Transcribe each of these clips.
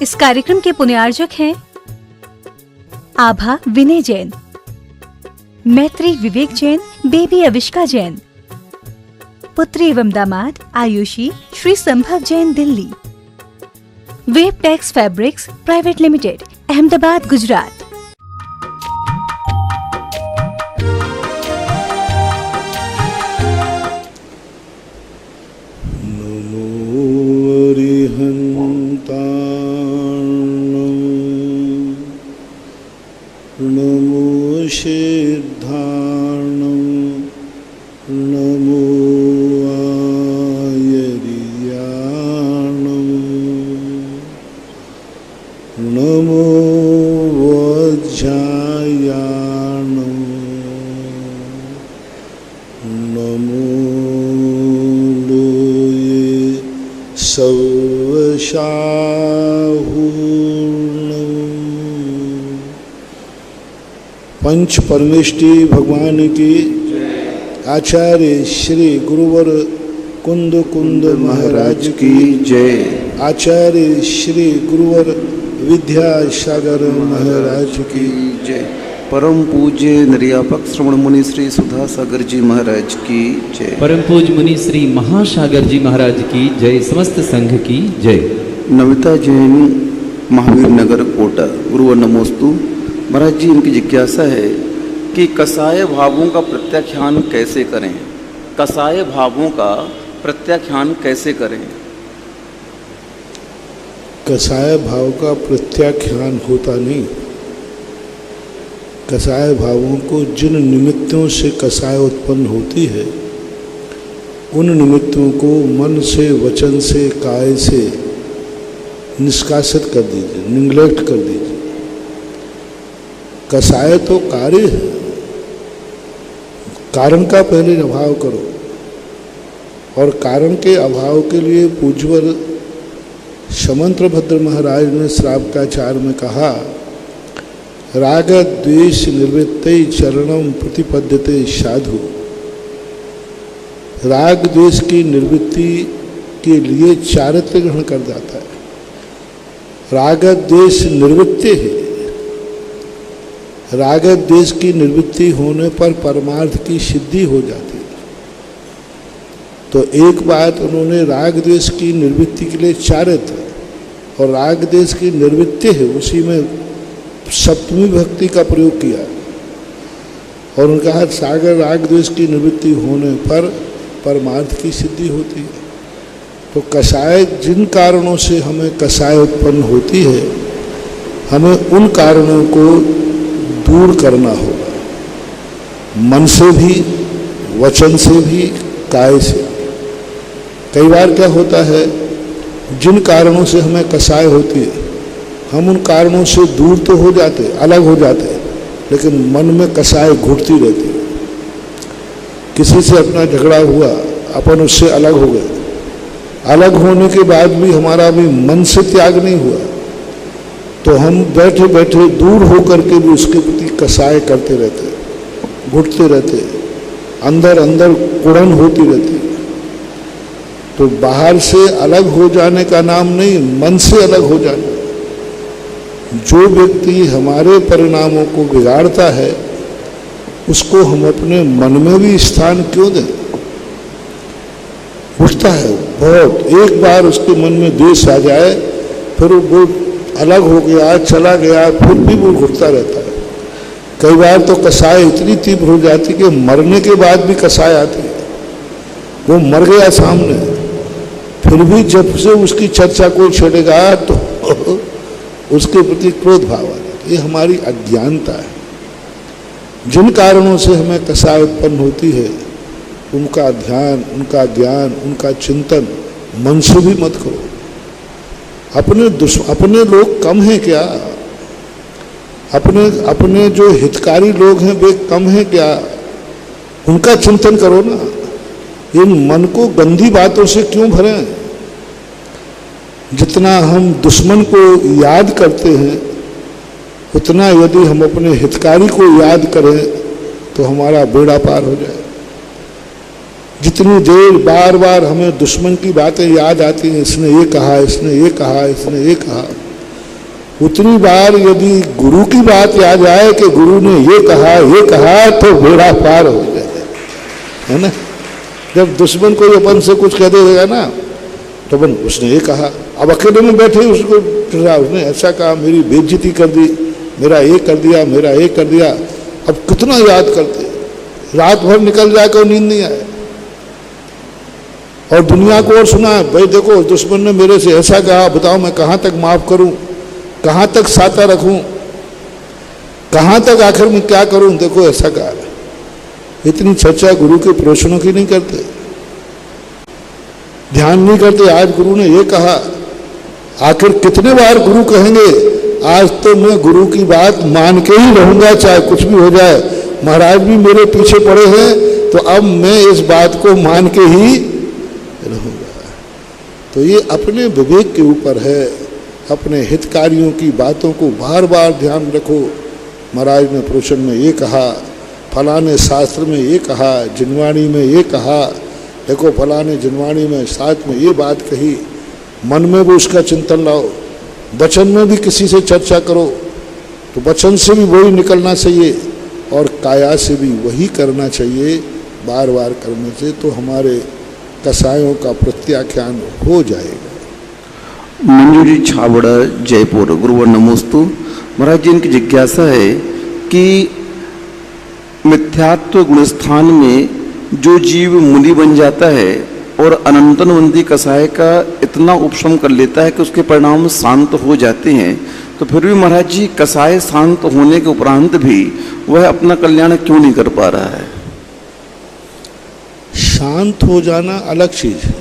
इस कार्यक्रम के पुण्यार्जक हैं आभा विनय जैन, मैत्री विवेक जैन, बेबी अविष्का जैन, पुत्री एवं दामाद Ayushi Shri Sambhav Jain Delhi, web tex fabrics private limited Ahmedabad Gujarat. नमो सिद्धार्णं नमो आयर्याणं नमो वज्रायाणं नमो लोये सवशाहूर्णं। पंच परमेष्टि भगवान की आचार्य श्री गुरुवर कुंद कुंद महाराज की जय। आचार्य श्री गुरुवर विद्यासागर महाराज की जय। परम पूज्य निर्यापक श्रवण मुनि श्री सुधा सागर जी महाराज की जय। परम पूज्य मुनि श्री महासागर जी महाराज की जय। समस्त संघ की जय। नविता जैन, महावीर नगर, कोटा। गुरुवर नमोस्तु। महाराज जी, इनकी जिज्ञासा है कि कसाय भावों का प्रत्याख्यान कैसे करें? कसाय भावों का प्रत्याख्यान कैसे करें? कसाय भाव का प्रत्याख्यान होता नहीं। कसाय भावों को जिन निमित्तों से कसाय उत्पन्न होती है, उन निमित्तों को मन से, वचन से, काय से निष्कासित कर दीजिए, निग्लेक्ट कर दीजिए। कसाय तो कार्य है, कारण का पहले अभाव करो। और कारण के अभाव के लिए पूज्यवर समंत्रभद्र महाराज ने श्रावकाचार में कहा, राग द्वेष निवृत्ते चरणम प्रतिपद्यते साधु। राग द्वेष की निवृत्ति के लिए चारित्र ग्रहण कर जाता है। राग द्वेष निवृत्ति है। राग द्वेष की निवृत्ति होने पर परमार्थ की सिद्धि हो जाती है। तो एक बात उन्होंने राग द्वेष की निवृत्ति के लिए चारित्र और राग द्वेष की निवृत्ति है, उसी में सप्तमी भक्ति का प्रयोग किया और उनका कहा सागर राग द्वेष की निवृत्ति होने पर परमार्थ की सिद्धि होती है। तो कसाय, जिन कारणों से हमें कसाय उत्पन्न होती है, हमें उन कारणों को दूर करना होगा, मन से भी, वचन से भी, काय से। कई बार क्या होता है, जिन कारणों से हमें कसाय होती है, हम उन कारणों से दूर तो हो जाते, अलग हो जाते, लेकिन मन में कसाय घुटती रहती है। किसी से अपना झगड़ा हुआ, अपन उससे अलग हो गए, अलग होने के बाद भी हमारा भी मन से त्याग नहीं हुआ, तो हम बैठे बैठे दूर होकर के भी उसके प्रति कसाय करते रहते, घुटते रहते, अंदर अंदर कुड़न होती रहती। तो बाहर से अलग हो जाने का नाम नहीं, मन से अलग हो जाना। जो व्यक्ति हमारे परिणामों को बिगाड़ता है, उसको हम अपने मन में भी स्थान क्यों दें? उठता है बहुत, एक बार उसके मन में द्वेष आ जाए, फिर वो अलग हो गया, चला गया, फिर भी वो घुटता रहता है। कई बार तो कसाय इतनी तीव्र हो जाती कि मरने के बाद भी कसाय आती है। वो मर गया सामने, फिर भी जब से उसकी चर्चा कोई छेड़ेगा तो उसके प्रति क्रोध भाव आ जाता। ये हमारी अज्ञानता है। जिन कारणों से हमें कसाय उत्पन्न होती है, उनका ध्यान, उनका ज्ञान, उनका चिंतन मन से भी मत करो। अपने लोग कम हैं क्या? अपने जो हितकारी लोग हैं वे कम हैं क्या? उनका चिंतन करो ना। इन मन को गंदी बातों से क्यों भरें? जितना हम दुश्मन को याद करते हैं, उतना यदि हम अपने हितकारी को याद करें तो हमारा बेड़ा पार हो जाए। जितनी देर बार बार हमें दुश्मन की बातें याद आती हैं, इसने ये कहा, इसने ये कहा, इसने ये कहा, उतनी बार यदि गुरु की बात याद आए कि गुरु ने ये कहा तो बेड़ा पार हो जाए, है ना। जब दुश्मन कोई अपन से कुछ कह देगा ना तो अपन उसने ये कहा, अब अकेले में बैठे उसको उसने ऐसा कहा, मेरी बेइज्जती कर दी, मेरा ये कर दिया, मेरा ये कर दिया। अब कितना याद करते, रात भर निकल जाए को नींद नहीं आए। और दुनिया को और सुना, भाई देखो दुश्मन ने मेरे से ऐसा कहा, बताओ मैं कहाँ तक माफ करूं, कहाँ तक साता रखूं, कहाँ तक आखिर में क्या करूं, देखो ऐसा कहा। इतनी चर्चा गुरु के प्रवचनों की नहीं करते, ध्यान नहीं करते। आज गुरु ने ये कहा, आखिर कितने बार गुरु कहेंगे, आज तो मैं गुरु की बात मान के ही रहूंगा चाहे कुछ भी हो जाए। महाराज भी मेरे पीछे पड़े हैं तो अब मैं इस बात को मान के ही रहूंगा। तो ये अपने विवेक के ऊपर है, अपने हितकारियों की बातों को बार बार ध्यान रखो। महाराज ने प्रवचन में ये कहा, फलाने शास्त्र में ये कहा, जिनवाणी में ये कहा, देखो फलाने जिनवाणी में साथ में ये बात कही। मन में भी उसका चिंतन लाओ, वचन में भी किसी से चर्चा करो तो वचन से भी वही निकलना चाहिए और काया से भी वही करना चाहिए, बार बार करने से तो हमारे कसायों का प्रत्याख्यान हो जाएगा। मंजू जी छाबड़ा जयपुर, गुरुवर नमोस्तु। महाराज जी इनकी जिज्ञासा है कि मिथ्यात्व गुणस्थान में जो जीव मुनि बन जाता है और अनंतनवंती कसाय का इतना उपशम कर लेता है कि उसके परिणाम शांत हो जाते हैं, तो फिर भी महाराज जी कसाय शांत होने के उपरांत भी वह अपना कल्याण क्यों नहीं कर पा रहा है? शांत हो जाना अलग चीज है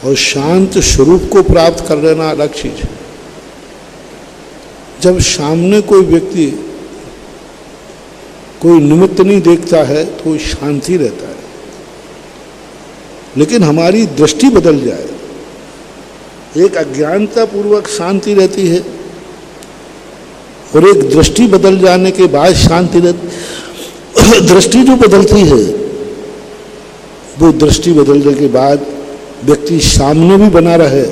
और शांत स्वरूप को प्राप्त कर लेना अलग चीज है। जब सामने कोई व्यक्ति कोई निमित्त नहीं देखता है तो शांति रहता है, लेकिन हमारी दृष्टि बदल जाए, एक अज्ञानता पूर्वक शांति रहती है और एक दृष्टि बदल जाने के बाद शांति रहती। दृष्टि जो बदलती है वो दृष्टि बदलने के बाद व्यक्ति सामने भी बना रहे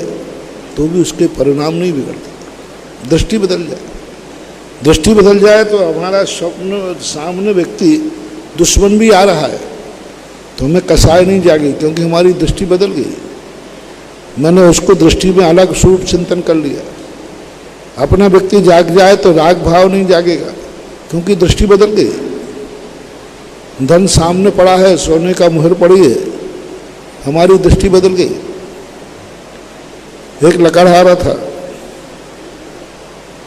तो भी उसके परिणाम नहीं बिगड़ते। दृष्टि बदल जाए, दृष्टि बदल जाए तो हमारा स्वप्न सामने व्यक्ति दुश्मन भी आ रहा है तो हमें कसाय नहीं जागी, क्योंकि हमारी दृष्टि बदल गई। मैंने उसको दृष्टि में अलग स्वरूप चिंतन कर लिया। अपना व्यक्ति जाग जाए तो राग भाव नहीं जागेगा, क्योंकि दृष्टि बदल गई। धन सामने पड़ा है, सोने का मुहर पड़ी है, हमारी दृष्टि बदल गई। एक लकड़हारा था,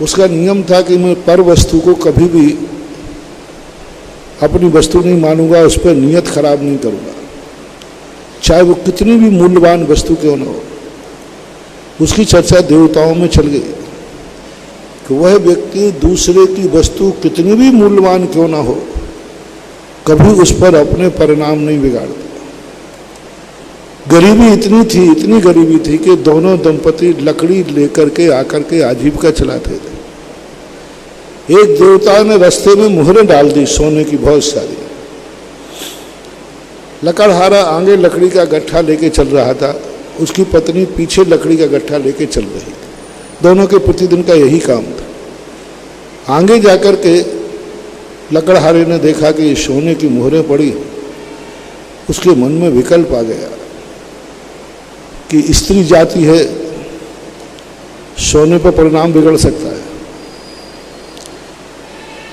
उसका नियम था कि मैं पर वस्तु को कभी भी अपनी वस्तु नहीं मानूंगा, उस पर नियत खराब नहीं करूंगा, चाहे वो कितनी भी मूल्यवान वस्तु क्यों न हो। उसकी चर्चा देवताओं में चल गई कि वह व्यक्ति दूसरे की वस्तु कितनी भी मूल्यवान क्यों ना हो, कभी उस पर अपने परिणाम नहीं बिगाड़ता। गरीबी इतनी गरीबी थी कि दोनों दंपति लकड़ी लेकर के आकर के आजीविका चलाते थे। एक देवता ने रास्ते में मुहरें डाल दी सोने की बहुत सारी। लकड़हारा आगे लकड़ी का गट्ठा लेके चल रहा था, उसकी पत्नी पीछे लकड़ी का गट्ठा लेके चल रही थी। दोनों के प्रतिदिन का यही काम था। आगे जाकर के लकड़हारे ने देखा कि ये सोने की मुहरें पड़ी, उसके मन में विकल्प आ गया कि स्त्री जाति है, सोने पर परिणाम बिगड़ सकता है।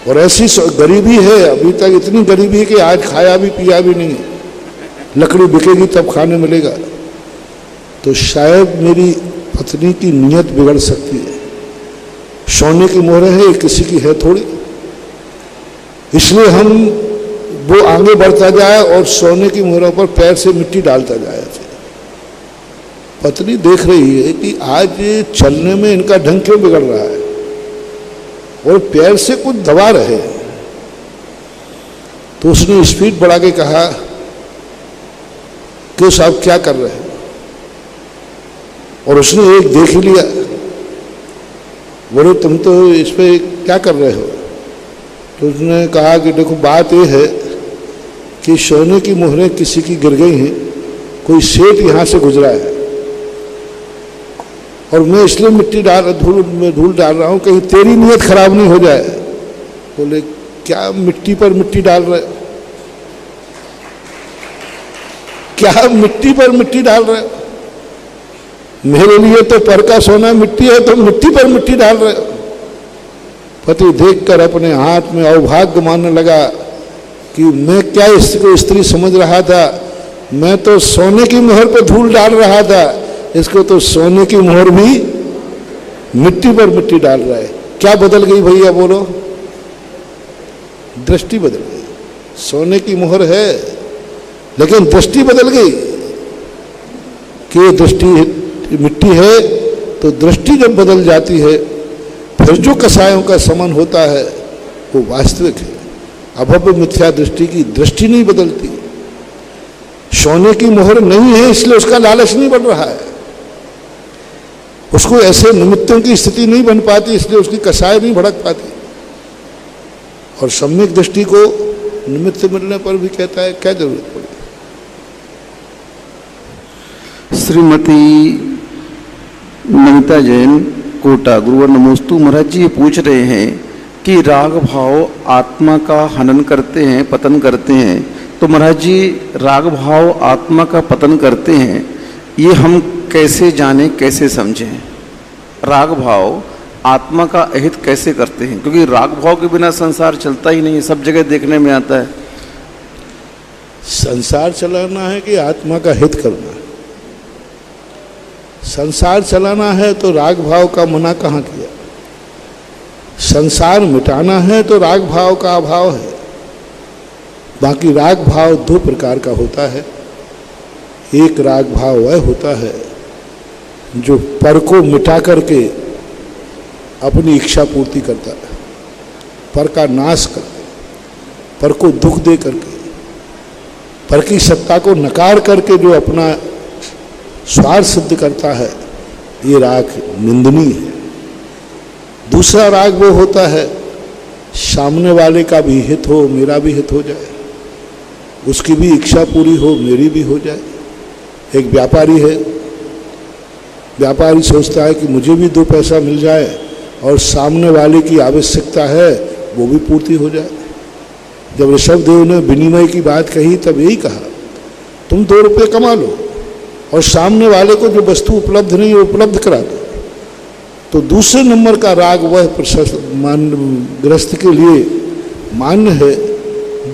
और ऐसी गरीबी है, अभी तक इतनी गरीबी है कि आज खाया भी पिया भी नहीं, लकड़ी बिकेगी तब खाने मिलेगा, तो शायद मेरी पत्नी की नियत बिगड़ सकती है। सोने की मोहरें है, किसी की है थोड़ी, इसलिए हम वो आगे बढ़ता जाए और सोने की मोहरों पर पैर से मिट्टी डालता जाए। पत्नी देख रही है कि आज चलने में इनका ढंग क्यों बिगड़ रहा है और पैर से कुछ दबा रहे हैं। तो उसने स्पीड बढ़ा के कहा कि साहब क्या कर रहे हैं, और उसने एक देख ही लिया, बोले तुम तो इस पे क्या कर रहे हो। तो उसने कहा कि देखो बात यह है कि सोने की मोहरें किसी की गिर गई हैं, कोई सेठ यहाँ से गुजरा है, और मैं इसलिए मिट्टी धूल डाल रहा हूं कहीं तेरी नीयत खराब नहीं हो जाए। बोले क्या मिट्टी पर मिट्टी डाल रहे, क्या मिट्टी पर मिट्टी डाल रहे? मेरे लिए तो पर का सोना मिट्टी है, तो मिट्टी पर मिट्टी डाल रहे हो। पति देखकर अपने हाथ में अभाग्य मानने लगा कि मैं क्या इसको स्त्री समझ रहा था, मैं तो सोने की मोहर पर धूल डाल रहा था, इसको तो सोने की मोहर भी मिट्टी पर मिट्टी डाल रहा है। क्या बदल गई भैया बोलो? दृष्टि बदल गई। सोने की मोहर है लेकिन दृष्टि बदल गई कि ये दृष्टि मिट्टी है, तो दृष्टि जब बदल जाती है फिर जो कसायों का समन होता है वो वास्तविक है। अभव्य मिथ्या दृष्टि की दृष्टि नहीं बदलती। सोने की मोहर नहीं है इसलिए उसका लालच नहीं बढ़ रहा है, उसको ऐसे निमित्तों की स्थिति नहीं बन पाती इसलिए उसकी कसाय नहीं भड़क पाती। और सम्यक दृष्टि को निमित्त मिलने पर भी कहता है क्या जरूरत पड़ी। श्रीमती नमिता जैन कोटा, गुरुवर नमोस्तु। महाराज जी ये पूछ रहे हैं कि राग भाव आत्मा का हनन करते हैं, पतन करते हैं, तो महाराज जी राग भाव आत्मा का पतन करते हैं, ये हम कैसे जाने, कैसे समझें? राग भाव आत्मा का अहित कैसे करते हैं? क्योंकि राग भाव के बिना संसार चलता ही नहीं है, सब जगह देखने में आता है। संसार चलाना है कि आत्मा का हित करना है? संसार चलाना है तो राग भाव का मना कहाँ किया? संसार मिटाना है तो राग भाव का अभाव है। बाकी राग भाव दो प्रकार का होता है। एक राग भाव वह होता है जो पर को मिटा करके अपनी इच्छा पूर्ति करता है, पर का नाश करके, पर को दुख दे करके, पर की सत्ता को नकार करके जो अपना स्वार्थ सिद्ध करता है, ये राग निंदनीय है। दूसरा राग वो होता है सामने वाले का भी हित हो, मेरा भी हित हो जाए, उसकी भी इच्छा पूरी हो, मेरी भी हो जाए। एक व्यापारी है, व्यापारी सोचता है कि मुझे भी दो पैसा मिल जाए और सामने वाले की आवश्यकता है वो भी पूर्ति हो जाए। जब ऋषभदेव ने विनिमय की बात कही तब यही कहा, तुम 2 रुपये कमा लो और सामने वाले को जो वस्तु उपलब्ध नहीं है उपलब्ध करा दो। तो दूसरे नंबर का राग वह ग्रस्त के लिए मान्य है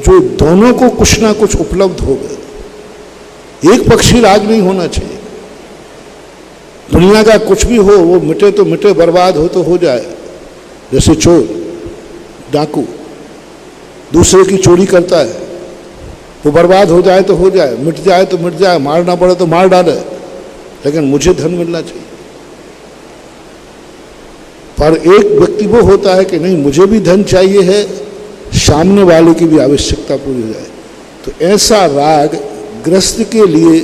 जो दोनों को कुछ ना कुछ उपलब्ध हो गए। एक पक्षी राग नहीं होना चाहिए। दुनिया का कुछ भी हो वो मिटे तो मिटे, बर्बाद हो तो हो जाए। जैसे चोर डाकू दूसरे की चोरी करता है, वो बर्बाद हो जाए तो हो जाए, मिट जाए तो मिट जाए, मारना पड़े तो मार डाले, लेकिन मुझे धन मिलना चाहिए। पर एक व्यक्ति वो होता है कि नहीं, मुझे भी धन चाहिए है, सामने वाले की भी आवश्यकता पूरी हो जाए। तो ऐसा राग ग्रस्त के लिए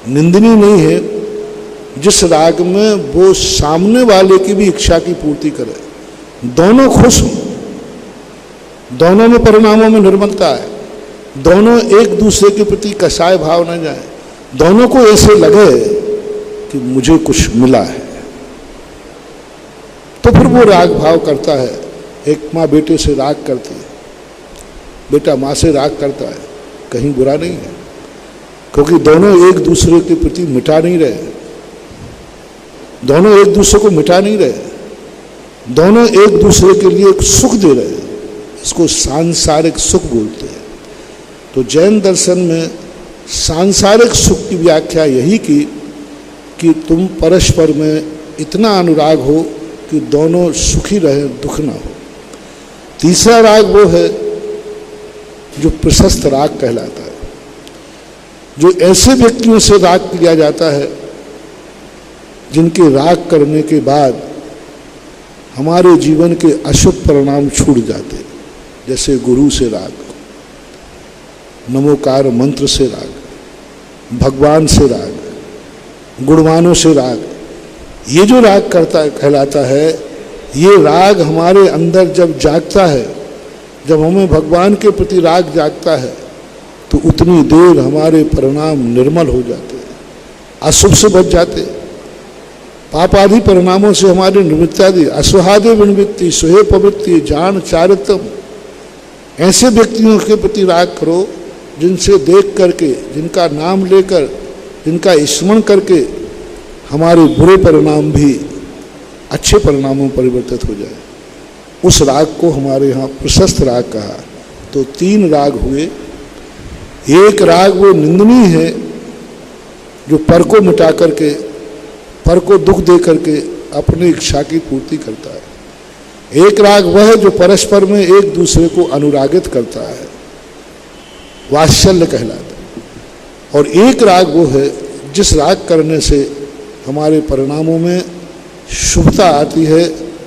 निंदनीय नहीं है जिस राग में वो सामने वाले की भी इच्छा की पूर्ति करे, दोनों खुश हों, दोनों में परिणामों में निर्मलता है, दोनों एक दूसरे के प्रति कसाय भाव न जाए, दोनों को ऐसे लगे कि मुझे कुछ मिला है, तो फिर वो राग भाव करता है। एक माँ बेटे से राग करती है, बेटा माँ से राग करता है, कहीं बुरा नहीं है, क्योंकि दोनों एक दूसरे के प्रति मिटा नहीं रहे, दोनों एक दूसरे को मिटा नहीं रहे, दोनों एक दूसरे के लिए एक सुख दे रहे हैं। इसको सांसारिक सुख बोलते हैं। तो जैन दर्शन में सांसारिक सुख की व्याख्या यही की कि तुम परस्पर में इतना अनुराग हो कि दोनों सुखी रहे, दुख ना हो। तीसरा राग वो है जो प्रशस्त राग कहलाता है, जो ऐसे व्यक्तियों से राग किया जाता है जिनके राग करने के बाद हमारे जीवन के अशुभ परिणाम छूट जाते हैं। जैसे गुरु से राग, नमोकार मंत्र से राग, भगवान से राग, गुणवानों से राग। ये जो राग करता है कहलाता है, ये राग हमारे अंदर जब जागता है, जब हमें भगवान के प्रति राग जागता है, तो उतनी देर हमारे परिणाम निर्मल हो जाते हैं, अशुभ से बच जाते हैं। पापादि परिणामों से हमारी निवृत्तादि अस्वहादे विनिवृत्ति सोहे प्रवृत्ति जान चारितम, ऐसे व्यक्तियों के प्रति राग करो जिनसे देख करके, जिनका नाम लेकर, जिनका स्मरण करके हमारे बुरे परिणाम भी अच्छे परिणामों में परिवर्तित हो जाए। उस राग को हमारे यहाँ प्रशस्त राग कहा। तो 3 राग हुए। एक राग वो निंदनीय है जो पर को मिटा करके, पर को दुख दे करके अपनी इच्छा की पूर्ति करता है। एक राग वह है जो परस्पर में एक दूसरे को अनुरागित करता है, वात्सल्य कहलाता है। और एक राग वो है जिस राग करने से हमारे परिणामों में शुभता आती है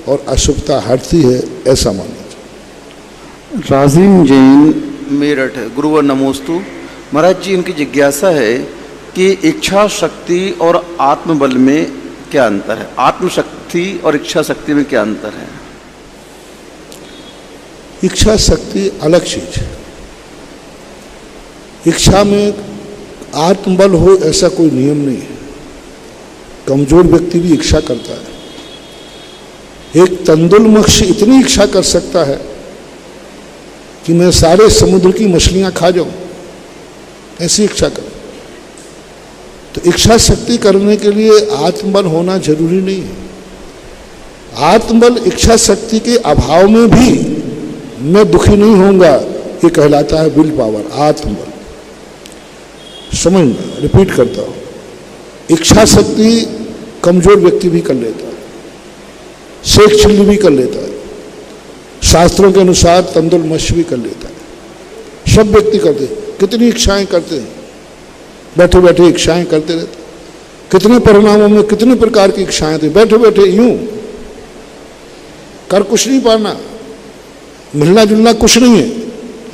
और अशुभता हटती है, ऐसा मानना चाहिए। राजीव जैन मेरठ, गुरुवर नमोस्तु। महाराज जी, इनकी जिज्ञासा है कि इच्छा शक्ति और आत्मबल में क्या अंतर है? आत्मशक्ति और इच्छा शक्ति में क्या अंतर है? इच्छा शक्ति अलग चीज है। इच्छा में आत्मबल हो ऐसा कोई नियम नहीं है। कमजोर व्यक्ति भी इच्छा करता है। एक तंदुल मत्स्य इतनी इच्छा कर सकता है कि मैं सारे समुद्र की मछलियां खा जाऊं, ऐसी इच्छा कर। तो इच्छा शक्ति करने के लिए आत्मबल होना जरूरी नहीं है। आत्मबल इच्छा शक्ति के अभाव में भी मैं दुखी नहीं होऊंगा, ये कहलाता है विल पावर, आत्मबल। समझना, रिपीट करता हूं। इच्छा शक्ति कमजोर व्यक्ति भी कर लेता है, शेख चिल्ली भी कर लेता है, शास्त्रों के अनुसार तंदुल मत्स्य भी कर लेता है। सब व्यक्ति करते हैं। कितनी इच्छाएं करते हैं, बैठे बैठे इच्छाएं करते रहते। कितने परिणामों में कितने प्रकार की इच्छाएं थी, बैठे बैठे यूं कर कुछ नहीं पाना, मिलना जुलना कुछ नहीं है,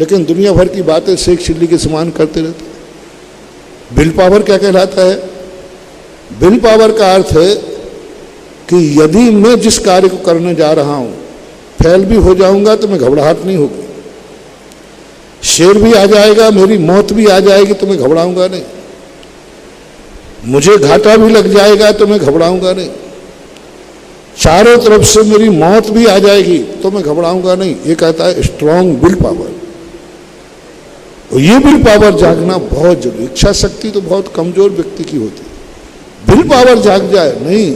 लेकिन दुनिया भर की बातें शेख चिल्ली के समान करते रहते। विल पावर क्या कहलाता है? विल पावर का अर्थ है कि यदि मैं जिस कार्य को करने जा रहा हूं फेल भी हो जाऊंगा तो मैं घबराहट नहीं होगी। शेर भी आ जाएगा, मेरी मौत भी आ जाएगी तो मैं घबराऊंगा नहीं। मुझे घाटा भी लग जाएगा तो मैं घबराऊंगा नहीं। चारों तरफ से मेरी मौत भी आ जाएगी तो मैं घबराऊंगा नहीं। ये कहता है स्ट्रॉन्ग विल पावर। और ये विल पावर जागना बहुत जरूरी। इच्छा शक्ति तो बहुत कमजोर व्यक्ति की होती है। विल पावर जाग जाए, नहीं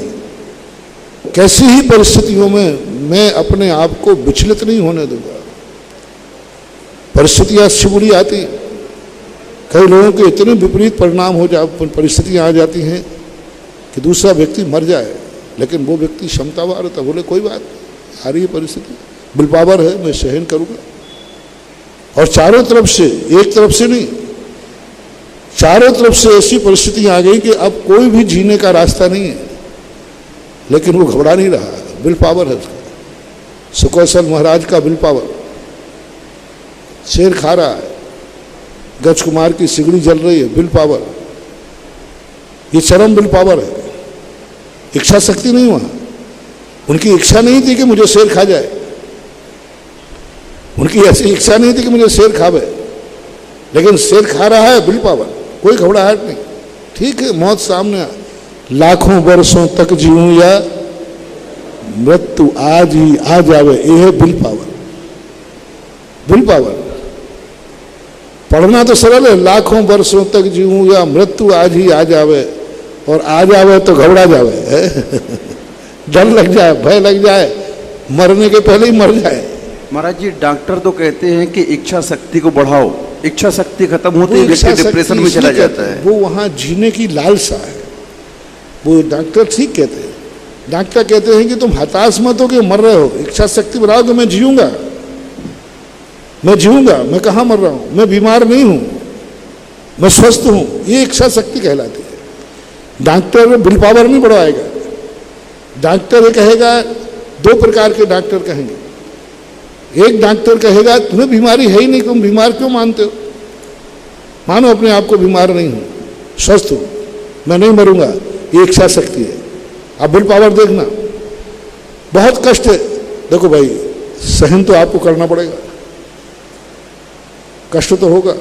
कैसी ही परिस्थितियों में मैं अपने आप को विचलित नहीं होने दूंगा। परिस्थितियां अच्छी बुरी आती, कई लोगों के इतने विपरीत परिणाम हो जा, परिस्थितियां आ जाती हैं कि दूसरा व्यक्ति मर जाए, लेकिन वो व्यक्ति क्षमतावान होता, बोले कोई बात नहीं, आ रही है परिस्थिति, विल पावर है, मैं सहन करूंगा। और चारों तरफ से, एक तरफ से नहीं, चारों तरफ से ऐसी परिस्थितियां आ गई कि अब कोई भी जीने का रास्ता नहीं है, लेकिन वो घबरा नहीं रहा। विल पावर है उसका। सुकौशल महाराज का विल पावर। शेर खा रहा है, गज कुमार की सिगड़ी जल रही है, विल पावर। ये चरम विल पावर है। इच्छा शक्ति नहीं वहां। उनकी इच्छा नहीं थी कि मुझे शेर खा जाए, उनकी ऐसी इच्छा नहीं थी कि मुझे शेर खावे, लेकिन शेर खा रहा है, विल पावर, कोई घबराहट नहीं। ठीक है, मौत सामने, लाखों वर्षों तक जीऊं या मृत्यु आज ही आ जावे, ये है विल पावर। विल पावर पढ़ना तो सरल है, लाखों वर्षों तक जीऊं या मृत्यु आज ही आ जावे, और आ जावे तो घबरा जावे, डर लग जाए, भय लग जाए, मरने के पहले ही मर जाए। महाराज जी, डॉक्टर तो कहते हैं कि इच्छा शक्ति को बढ़ाओ, इच्छा शक्ति खत्म होती है व्यक्ति डिप्रेशन में चला जाता है। वो वहां जीने की लालसा है। वो डॉक्टर ठीक कहते हैं। डॉक्टर कहते हैं कि तुम हताश मत हो कि मर रहे हो, इच्छा शक्ति बढ़ाओ कि मैं जीऊंगा, मैं जीऊंगा, मैं कहाँ मर रहा हूं, मैं बीमार नहीं हूं, मैं स्वस्थ हूं। ये इच्छा शक्ति कहलाती है। डॉक्टर विल पावर नहीं बढ़ाएगा। डॉक्टर ये कहेगा, 2 प्रकार के डॉक्टर कहेंगे। एक डॉक्टर कहेगा तुम्हें बीमारी है ही नहीं, तुम बीमार क्यों मानते हो, मानो अपने आप को बीमार नहीं हूं, स्वस्थ हूं, मैं नहीं मरूंगा, ये इच्छा शक्ति है। अब विल पावर देखना, बहुत कष्ट है। देखो भाई, सहन तो आपको करना पड़ेगा, कष्ट तो होगा।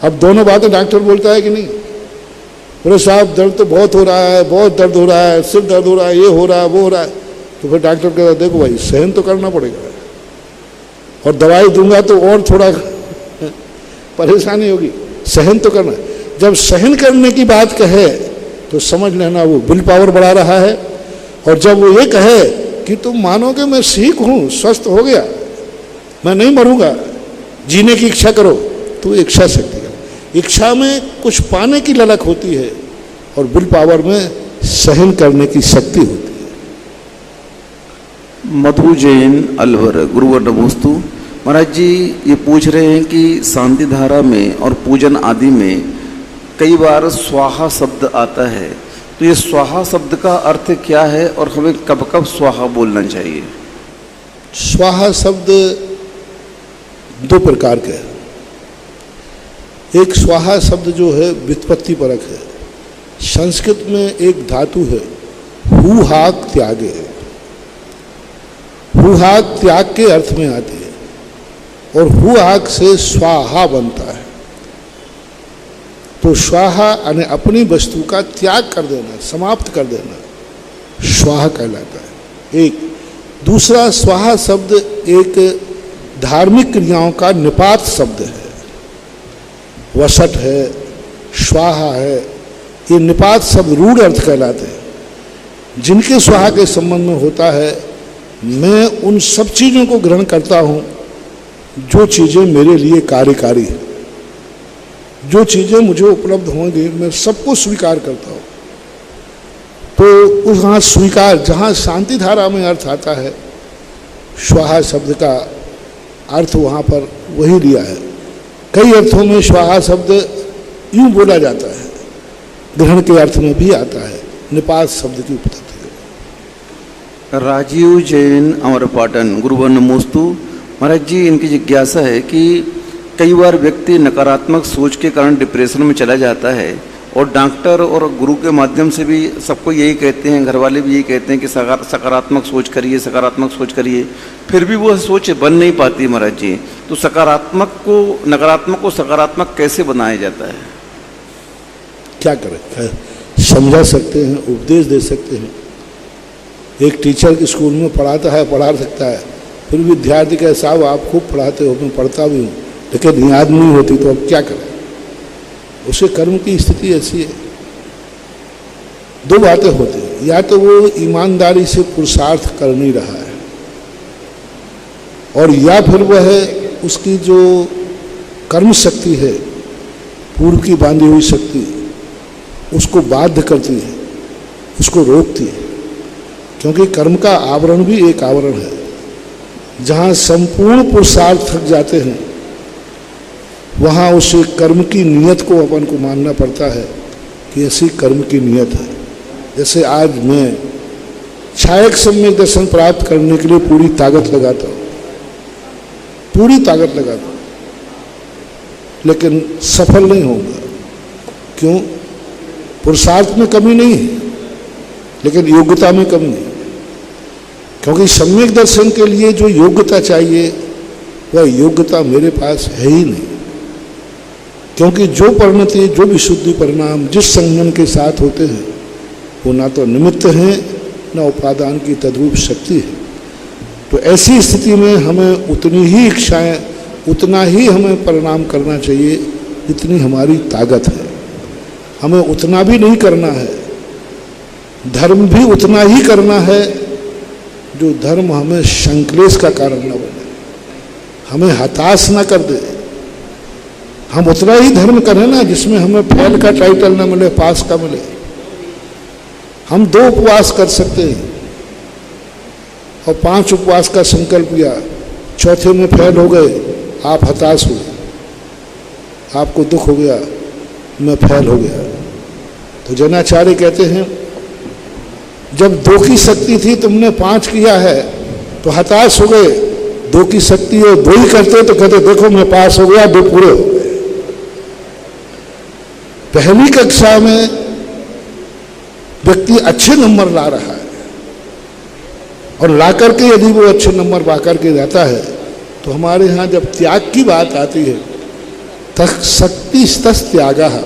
अब दोनों बातें डॉक्टर बोलता है कि नहीं, बोले साहब दर्द तो बहुत हो रहा है, बहुत दर्द हो रहा है, सिर दर्द हो रहा है, ये हो रहा है, वो हो रहा है। तो फिर डॉक्टर कहता देखो भाई सहन तो करना पड़ेगा, और दवाई दूंगा तो और थोड़ा परेशानी होगी, सहन तो करना। जब सहन करने की बात कहे तो समझ लेना वो विल पावर बढ़ा रहा है। और जब वो ये कहे कि तुम मानोगे मैं ठीक हूँ, स्वस्थ हो गया, मैं नहीं मरूंगा, जीने की इच्छा करो, तो इच्छा शक्ति है। इच्छा में कुछ पाने की ललक होती है और विल पावर में सहन करने की शक्ति होती है। मधु जैन अलवर, गुरुवर नमोस्तु। महाराज जी ये पूछ रहे हैं कि शांति धारा में और पूजन आदि में कई बार स्वाहा शब्द आता है, तो ये स्वाहा शब्द का अर्थ क्या है और हमें कब कब स्वाहा बोलना चाहिए? स्वाहा शब्द दो प्रकार के हैं। एक स्वाहा शब्द जो है व्युत्पत्ति परक है। संस्कृत में एक धातु है हु हाक त्यागे, हु हाक त्याग के अर्थ में आती है, और हु हाक से स्वाहा बनता है। तो स्वाहा यानी अपनी वस्तु का त्याग कर देना, समाप्त कर देना, स्वाहा कहलाता है। एक दूसरा स्वाहा शब्द एक धार्मिक क्रियाओं का निपात शब्द है। वसट है, स्वाहा है, ये निपात शब्द रूढ़ अर्थ कहलाते हैं। जिनके स्वाहा के संबंध में होता है, मैं उन सब चीज़ों को ग्रहण करता हूँ जो चीज़ें मेरे लिए कार्यकारी है, जो चीज़ें मुझे उपलब्ध होंगी मैं सबको स्वीकार करता हूँ। तो उस वहाँ स्वीकार, जहाँ शांति धारा में अर्थ आता है, स्वाहा शब्द का अर्थ वहाँ पर वही लिया है। कई अर्थों में स्वाहा शब्द यूँ बोला जाता है, ग्रहण के अर्थ में भी आता है, निपात शब्द की उत्पत्ति है। राजीव जैन अमरपाटन, गुरुवर नमोस्तु। महाराज जी इनकी जिज्ञासा है कि कई बार व्यक्ति नकारात्मक सोच के कारण डिप्रेशन में चला जाता है, और डॉक्टर और गुरु के माध्यम से भी सबको यही कहते हैं, घर वाले भी यही कहते हैं कि सकारात्मक सोच करिए, सकारात्मक सोच करिए, फिर भी वो सोच बन नहीं पाती। महाराज जी तो नकारात्मक को सकारात्मक कैसे बनाया जाता है? क्या करें, समझा सकते हैं, उपदेश दे सकते हैं। एक टीचर स्कूल में पढ़ाता है, पढ़ा सकता है, फिर विद्यार्थी कहे साहब आप खूब पढ़ाते हो, मैं पढ़ता भी हूँ, लेकिन याद नहीं होती, तो अब क्या करें? उसे कर्म की स्थिति ऐसी है। दो बातें होती हैं, या तो वो ईमानदारी से पुरुषार्थ कर नहीं रहा है, और या फिर वह उसकी जो कर्म शक्ति है, पूर्व की बांधी हुई शक्ति, उसको बाध्य करती है, उसको रोकती है। क्योंकि कर्म का आवरण भी एक आवरण है। जहाँ संपूर्ण पुरुषार्थ थक जाते हैं, वहाँ उस कर्म की नियत को अपन को मानना पड़ता है कि ऐसी कर्म की नियत है। जैसे आज मैं छायक सम्यक दर्शन प्राप्त करने के लिए पूरी ताकत लगाता हूँ, पूरी ताकत लगाता हूँ, लेकिन सफल नहीं होगा। क्यों? पुरुषार्थ में कमी नहीं है, लेकिन योग्यता में कमी है। क्योंकि सम्यक दर्शन के लिए जो योग्यता चाहिए, वह योग्यता मेरे पास है ही नहीं। क्योंकि जो परिणति, जो विशुद्धि परिणाम जिस संगम के साथ होते हैं, वो ना तो निमित्त हैं, ना उपादान की तद्रूप शक्ति है। तो ऐसी स्थिति में हमें उतनी ही इच्छाएं, उतना ही हमें परिणाम करना चाहिए जितनी हमारी ताकत है। हमें उतना भी नहीं करना है, धर्म भी उतना ही करना है जो धर्म हमें संक्लेश का कारण न बने, हमें हताश न कर दे। हम उतना ही धर्म करें ना जिसमें हमें फेल का टाइटल न मिले, पास का मिले। हम 2 उपवास कर सकते हैं और 5 उपवास का संकल्प किया, चौथे में फेल हो गए, आप हताश हुए, आपको दुख हो गया, मैं फेल हो गया। तो जनाचार्य कहते हैं जब 2 की शक्ति थी, तुमने 5 किया है तो हताश हो गए। 2 की शक्ति है, 2 ही करते तो कहते देखो मैं पास हो गया, 2 पूरे हो गए। पहली कक्षा में व्यक्ति अच्छे नंबर ला रहा है, और ला करके यदि वो अच्छे नंबर पा करके जाता है, तो हमारे यहाँ जब त्याग की बात आती है, तत् शक्ति तस् त्यागः,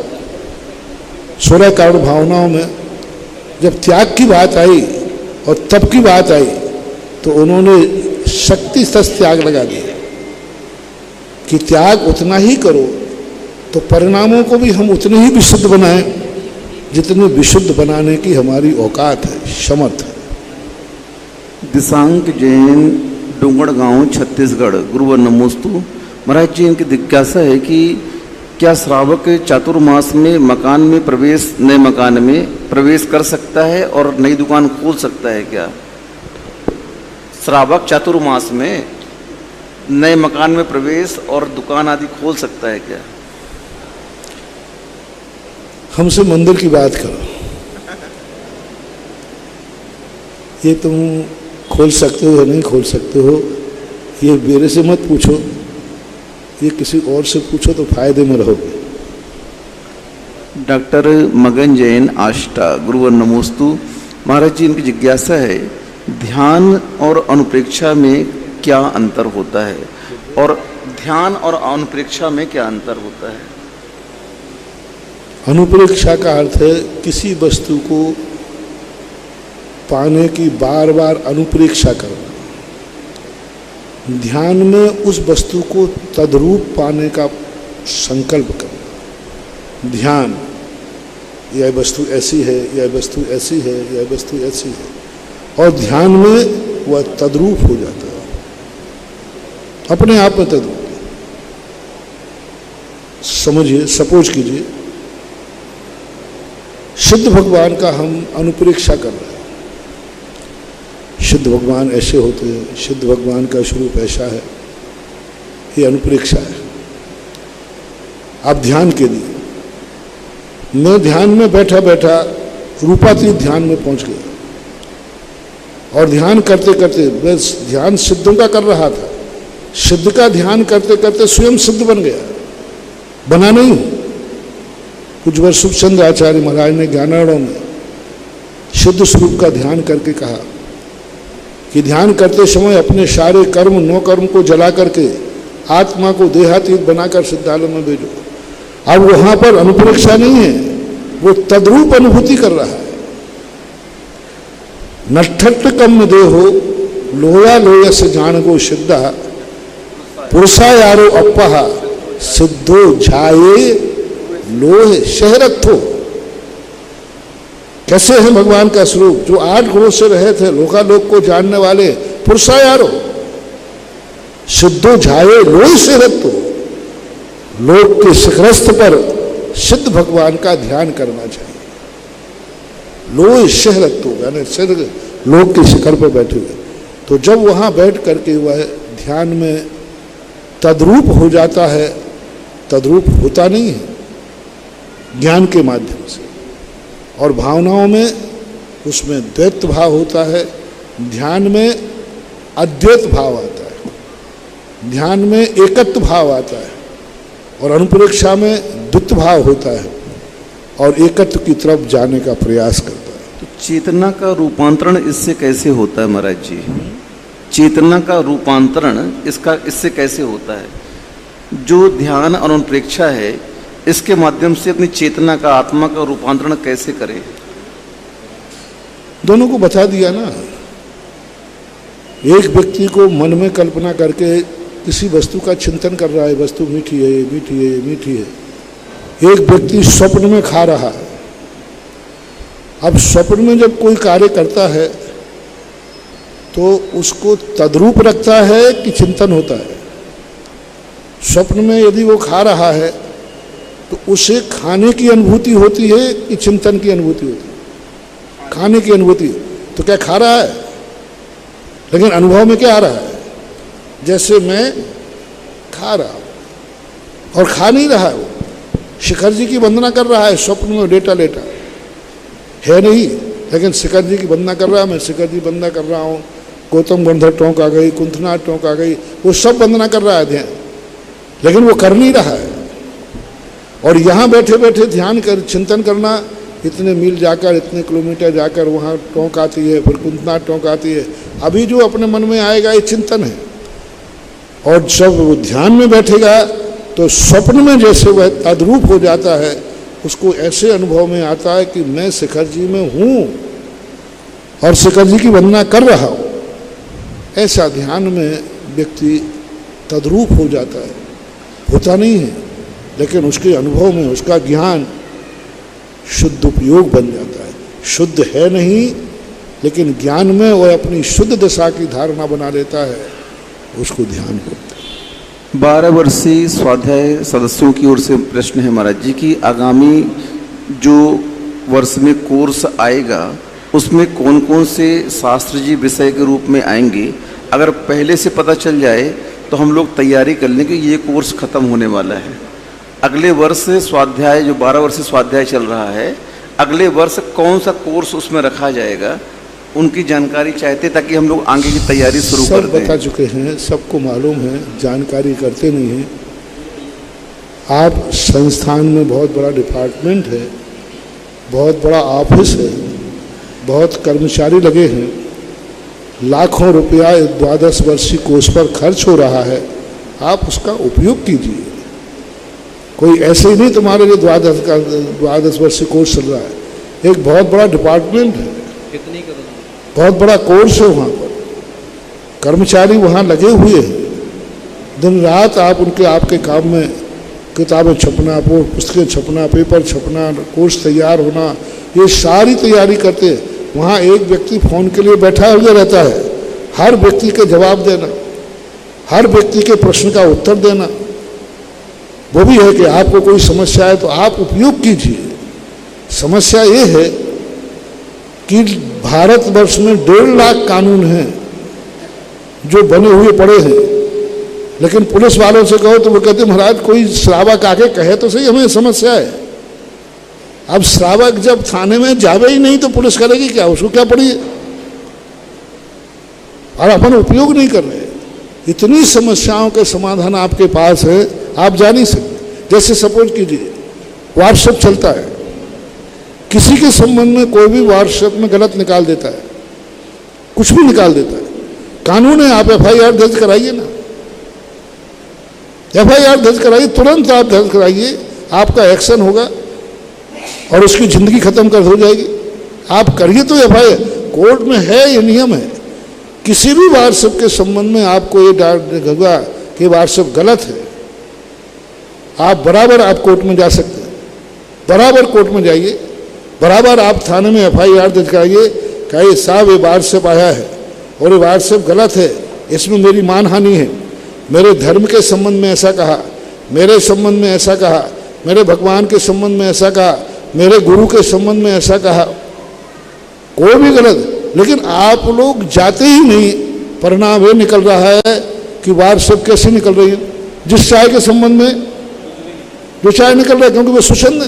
16 कारण भावनाओं में जब त्याग की बात आई और तप की बात आई तो उन्होंने शक्ति से त्याग लगा दिया कि त्याग उतना ही करो तो परिणामों को भी हम उतने ही विशुद्ध बनाएं जितने विशुद्ध बनाने की हमारी औकात है, समर्थ है। दिशांक जैन, डोंगरगांव, छत्तीसगढ़। गुरुवर नमोस्तु। महाराज जी, इनकी जिज्ञासा है कि क्या श्रावक चातुर्मास में मकान में प्रवेश, नए मकान में प्रवेश कर सकता है और नई दुकान खोल सकता है क्या? श्रावक चातुर्मास में नए मकान में प्रवेश और दुकान आदि खोल सकता है क्या? हमसे मंदिर की बात करो, ये तुम खोल सकते हो या नहीं खोल सकते हो, ये मेरे से मत पूछो, ये किसी और से पूछो तो फायदे में रहोगे। डॉक्टर मगन जैन, आष्टा। गुरुवर नमोस्तु। महाराज जी, इनकी जिज्ञासा है ध्यान और अनुप्रेक्षा में क्या अंतर होता है, और ध्यान और अनुप्रेक्षा में क्या अंतर होता है? अनुप्रेक्षा का अर्थ है किसी वस्तु को पाने की बार बार अनुप्रेक्षा करना। ध्यान में उस वस्तु को तद्रूप पाने का संकल्प करना। ध्यान, यह वस्तु ऐसी है, यह वस्तु ऐसी है, यह वस्तु ऐसी है, और ध्यान में वह तद्रूप हो जाता है, अपने आप में तद्रूप। समझिए, सपोज कीजिए सिद्ध भगवान का हम अनुप्रेक्षा कर रहे हैं। सिद्ध भगवान ऐसे होते हैं, सिद्ध भगवान का स्वरूप ऐसा है, ये अनुप्रेक्षा है। आप ध्यान के लिए, मैं ध्यान में बैठा बैठा रूपातीत ध्यान में पहुंच गया, और ध्यान करते करते मैं ध्यान सिद्धों का कर रहा था, सिद्ध का ध्यान करते करते स्वयं सिद्ध बन गया, बना नहीं हूं। कुछ वर्ष सुखचंद्र आचार्य महाराज ने ज्ञानार्णव में सिद्ध स्वरूप का ध्यान करके कहा कि ध्यान करते समय अपने सारे कर्म, नौ कर्म को जला करके आत्मा को देहातीत बनाकर सिद्धालय में भेजो। अब वहां पर अनुप्रेक्षा नहीं है, वो तद्रूप अनुभूति कर रहा है। नष्ट कम देहो लोया लोया से जान गो सिद्धा पुरुषा यारो अपहा सिद्धो झाये लोह शहरत्थो। कैसे है भगवान का स्वरूप? जो 8 गुणों से रहे थे, लोकालोक को जानने वाले पुरुषा यारो सिद्धो झाये लोह शहरत्थो। लोक के शिखरस्थ पर सिद्ध भगवान का ध्यान करना चाहिए। लोह शहरत्थो यानी सिद्ध लोक के शिखर पर बैठे हुए, तो जब वहां बैठ करके वह ध्यान में तद्रूप हो जाता है, तद्रूप होता नहीं है ज्ञान के माध्यम से, और भावनाओं में उसमें द्वैत भाव होता है, ध्यान में अद्वैत भाव आता है, ध्यान में एकत्व भाव आता है, और अनुप्रेक्षा में द्वित भाव होता है, और एकत्व की तरफ जाने का प्रयास करता है। तो चेतना का रूपांतरण इससे कैसे होता है महाराज जी? चेतना का रूपांतरण इससे कैसे होता है? जो ध्यान और अनुप्रेक्षा है, इसके माध्यम से अपनी चेतना का, आत्मा का रूपांतरण कैसे करें? दोनों को बता दिया ना। एक व्यक्ति को मन में कल्पना करके किसी वस्तु का चिंतन कर रहा है, वस्तु मीठी है, मीठी है, मीठी है। एक व्यक्ति स्वप्न में खा रहा है। अब स्वप्न में जब कोई कार्य करता है तो उसको तद्रूप रखता है कि चिंतन होता है? स्वप्न में यदि वो खा रहा है तो उसे खाने की अनुभूति होती है कि चिंतन की अनुभूति होती है? खाने की अनुभूति। तो क्या खा रहा है, लेकिन अनुभव में क्या आ रहा है? जैसे मैं खा रहा हूं और खा नहीं रहा है। वो शिखर जी की वंदना कर रहा है स्वप्न में, लेटा लेटा है नहीं, लेकिन शिखर जी की वंदना कर रहा है। मैं शिखर जी वंदना कर रहा हूँ, गौतम गंधर टोंक आ गई, कुंथनाथ टोंक आ गई, वो सब वंदना कर रहा है ध्यान, लेकिन वो कर नहीं रहा है। और यहाँ बैठे बैठे ध्यान कर, चिंतन करना, इतने मील जाकर, इतने किलोमीटर जाकर वहाँ टोंक आती है, फिर कुंथनाथ टोंक आती है। अभी जो अपने मन में आएगा ये चिंतन है। और जब वो ध्यान में बैठेगा तो स्वप्न में जैसे वह तद्रूप हो जाता है, उसको ऐसे अनुभव में आता है कि मैं शिखर जी में हूँ और शिखर जी की वंदना कर रहा हूँ। ऐसा ध्यान में व्यक्ति तद्रूप हो जाता है, होता नहीं है, लेकिन उसके अनुभव में उसका ज्ञान शुद्ध उपयोग बन जाता है। शुद्ध है नहीं, लेकिन ज्ञान में वह अपनी शुद्ध दशा की धारणा बना लेता है, उसको ध्यान होता है। 12 वर्षीय स्वाध्याय सदस्यों की ओर से प्रश्न है महाराज जी की आगामी जो वर्ष में कोर्स आएगा उसमें कौन कौन से शास्त्र जी विषय के रूप में आएंगे। अगर पहले से पता चल जाए तो हम लोग तैयारी कर लें कि ये कोर्स ख़त्म होने वाला है। अगले वर्ष स्वाध्याय जो 12 वर्ष स्वाध्याय चल रहा है, अगले वर्ष कौन सा कोर्स उसमें रखा जाएगा, उनकी जानकारी चाहते ताकि हम लोग आगे की तैयारी शुरू कर दें। सब बता चुके हैं, सबको मालूम है, जानकारी करते नहीं हैं। आप संस्थान में बहुत बड़ा डिपार्टमेंट है, बहुत बड़ा ऑफिस है, बहुत कर्मचारी लगे हैं, लाखों रुपया 12 वर्षीय कोर्स पर खर्च हो रहा है। आप उसका उपयोग कीजिए। कोई ऐसे ही नहीं तुम्हारे लिए 12 वर्षीय कोर्स चल रहा है। एक बहुत बड़ा डिपार्टमेंट है, बहुत बड़ा कोर्स है, वहाँ पर कर्मचारी वहाँ लगे हुए हैं, दिन रात आप उनके आपके काम में किताबें छपना, पुस्तकें छपना, पेपर छपना, कोर्स तैयार होना, ये सारी तैयारी करते हैं। वहाँ एक व्यक्ति फोन के लिए बैठा हुआ रहता है, हर व्यक्ति के जवाब देना, हर व्यक्ति के प्रश्न का उत्तर देना। वो भी है कि आपको कोई समस्या है तो आप उपयोग कीजिए। समस्या ये है कि भारतवर्ष में 1.5 लाख कानून हैं जो बने हुए पड़े हैं, लेकिन पुलिस वालों से कहो तो वो कहते महाराज कोई श्रावक आके कहे तो सही हमें समस्या है। अब श्रावक जब थाने में जावे ही नहीं तो पुलिस करेगी क्या, उसको क्या पड़ी है? और अपन उपयोग नहीं कर रहे। इतनी समस्याओं के समाधान आपके पास है, आप जा नहीं सकते। जैसे सपोज कीजिए व्हाट्सएप चलता है, किसी के संबंध में कोई भी व्हाट्सएप में गलत निकाल देता है, कुछ भी निकाल देता है, कानून है आप FIR दर्ज कराइए ना, FIR दर्ज कराइए, तुरंत आप दर्ज कराइए, आपका एक्शन होगा और उसकी जिंदगी खत्म कर हो जाएगी। आप करिए तो FIR, कोर्ट में है, ये नियम है। किसी भी व्हाट्सएप के संबंध में आपको ये डाउट होगा कि व्हाट्सएप गलत है, आप बराबर आप कोर्ट में जा सकते हैं, बराबर कोर्ट में जाइए, बराबर आप थाने में FIR दर्ज कराइए, कहिए साहब ये व्हाट्सएप आया है और ये व्हाट्सएप गलत है, इसमें मेरी मानहानि है, मेरे धर्म के संबंध में ऐसा कहा, मेरे संबंध में ऐसा कहा, मेरे भगवान के संबंध में ऐसा कहा, मेरे गुरु के संबंध में ऐसा कहा, कोई भी गलत। लेकिन आप लोग जाते ही नहीं, परिणाम ये निकल रहा है कि व्हाट्सएप कैसे निकल रही है, जिस चाय के संबंध में जो चाय निकल रहा है, क्योंकि वो सुषंद है,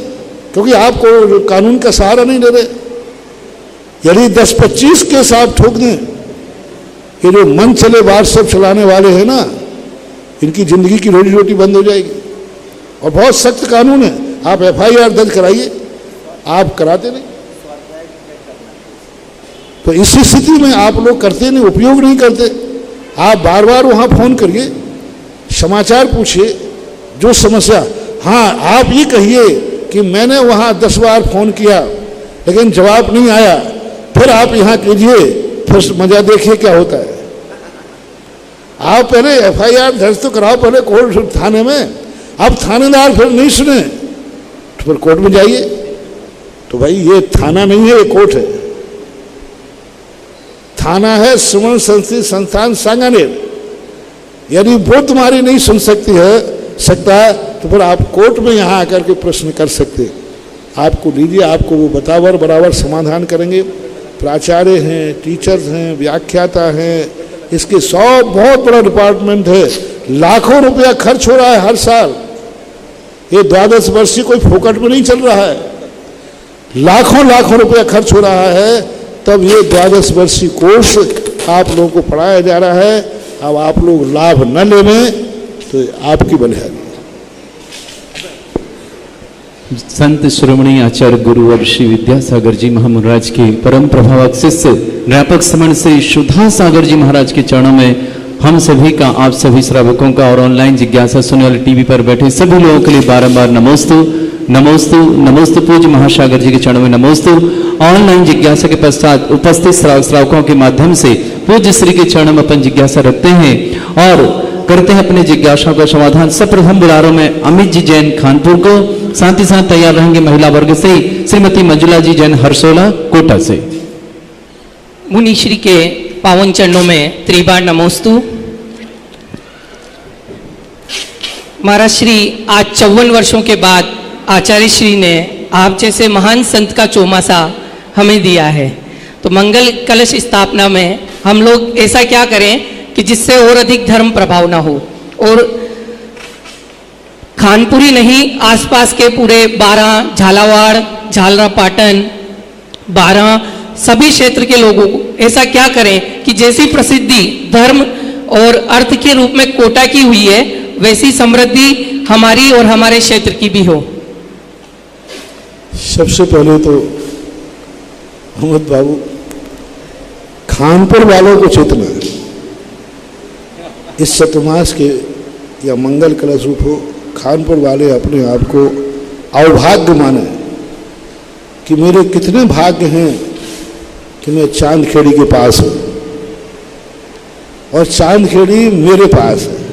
क्योंकि आपको कानून का सहारा नहीं ले रहे। यदि 10-25 केस आप ठोक दें, ये जो मन चले व्हाट्सएप चलाने वाले हैं ना, इनकी जिंदगी की रोजी रोटी बंद हो जाएगी। और बहुत सख्त कानून है, आप FIR दर्ज कराइए, आप कराते नहीं। तो इसी स्थिति में आप लोग करते नहीं, उपयोग नहीं करते। आप बार बार वहाँ फोन करिए, समाचार पूछिए, जो समस्या, हाँ आप ये कहिए कि मैंने वहाँ 10 बार फोन किया लेकिन जवाब नहीं आया, फिर आप यहाँ कीजिए, फिर मजा देखिए क्या होता है। आप पहले FIR दर्ज तो कराओ पहले कोर्ट थाने में, अब थानेदार फिर नहीं सुने तो फिर कोर्ट में जाइए। तो भाई ये थाना नहीं है, ये कोर्ट है। थाना है सुमन संस्कृत संस्थान सांगानेर। यदि वो तुम्हारी नहीं सुन सकता है तो फिर आप कोर्ट में यहाँ आकर के प्रश्न कर सकते हैं। आपको लीजिए, आपको वो बराबर समाधान करेंगे। प्राचार्य हैं, टीचर्स हैं, व्याख्याता हैं, इसके 100 बहुत बड़ा डिपार्टमेंट है, लाखों रुपया खर्च हो रहा है हर साल। ये 12 वर्षीय कोई फोकट में नहीं चल रहा है, लाखों रुपया खर्च हो रहा है, तब ये 12 वर्षीय कोर्स आप लोगों को पढ़ाया जा रहा है। अब आप लोग लाभ न लें तो आपकी बलिहारी। संत श्रोमणी आचार्य गुरु अब श्री विद्यासागर जी महाराज के परम प्रभावक शिष्य व्यापक समन से सुधा सागर जी महाराज के चरणों में हम सभी का, आप सभी श्रावकों का और ऑनलाइन जिज्ञासा सुनने वाले टीवी पर बैठे सभी लोगों के लिए बारंबार नमोस्तु। नमोस्तु नमोस्तु। पूज्य महासागर जी के चरणों में नमोस्तु। ऑनलाइन जिज्ञासा के पश्चात उपस्थित श्रावकों के माध्यम से पूज्य श्री के चरणों में अपन जिज्ञासा रखते हैं और करते हैं अपने जिज्ञासा का समाधान। सर्वप्रथम बुलारों में अमित जी जैन खानपुर को, साथ ही साथ तैयार रहेंगे महिला वर्ग से श्रीमती मंजुला जी जैन हरसोला कोटा से। मुनिश्री के पावन चरणों में त्रिबार नमोस्तु। महाराज श्री आज 54 वर्षों के बाद आचार्य श्री ने आप जैसे महान संत का चौमासा हमें दिया है, तो मंगल कलश स्थापना में हम लोग ऐसा क्या करें कि जिससे और अधिक धर्म प्रभाव ना हो, और खानपुरी नहीं आसपास के पूरे 12 झालावाड़, झालरापाटन, 12 सभी क्षेत्र के लोगों को ऐसा क्या करें कि जैसी प्रसिद्धि धर्म और अर्थ के रूप में कोटा की हुई है, वैसी समृद्धि हमारी और हमारे क्षेत्र की भी हो। सबसे पहले तो अहमद बाबू, खानपुर वालों को चेतना है इस चतुर्मास के या मंगल कलश रूप हो, खानपुर वाले अपने आप को अवभाग्य माने कि मेरे कितने भाग्य हैं कि मैं चांदखेड़ी के पास हूँ और चांदखेड़ी मेरे पास है,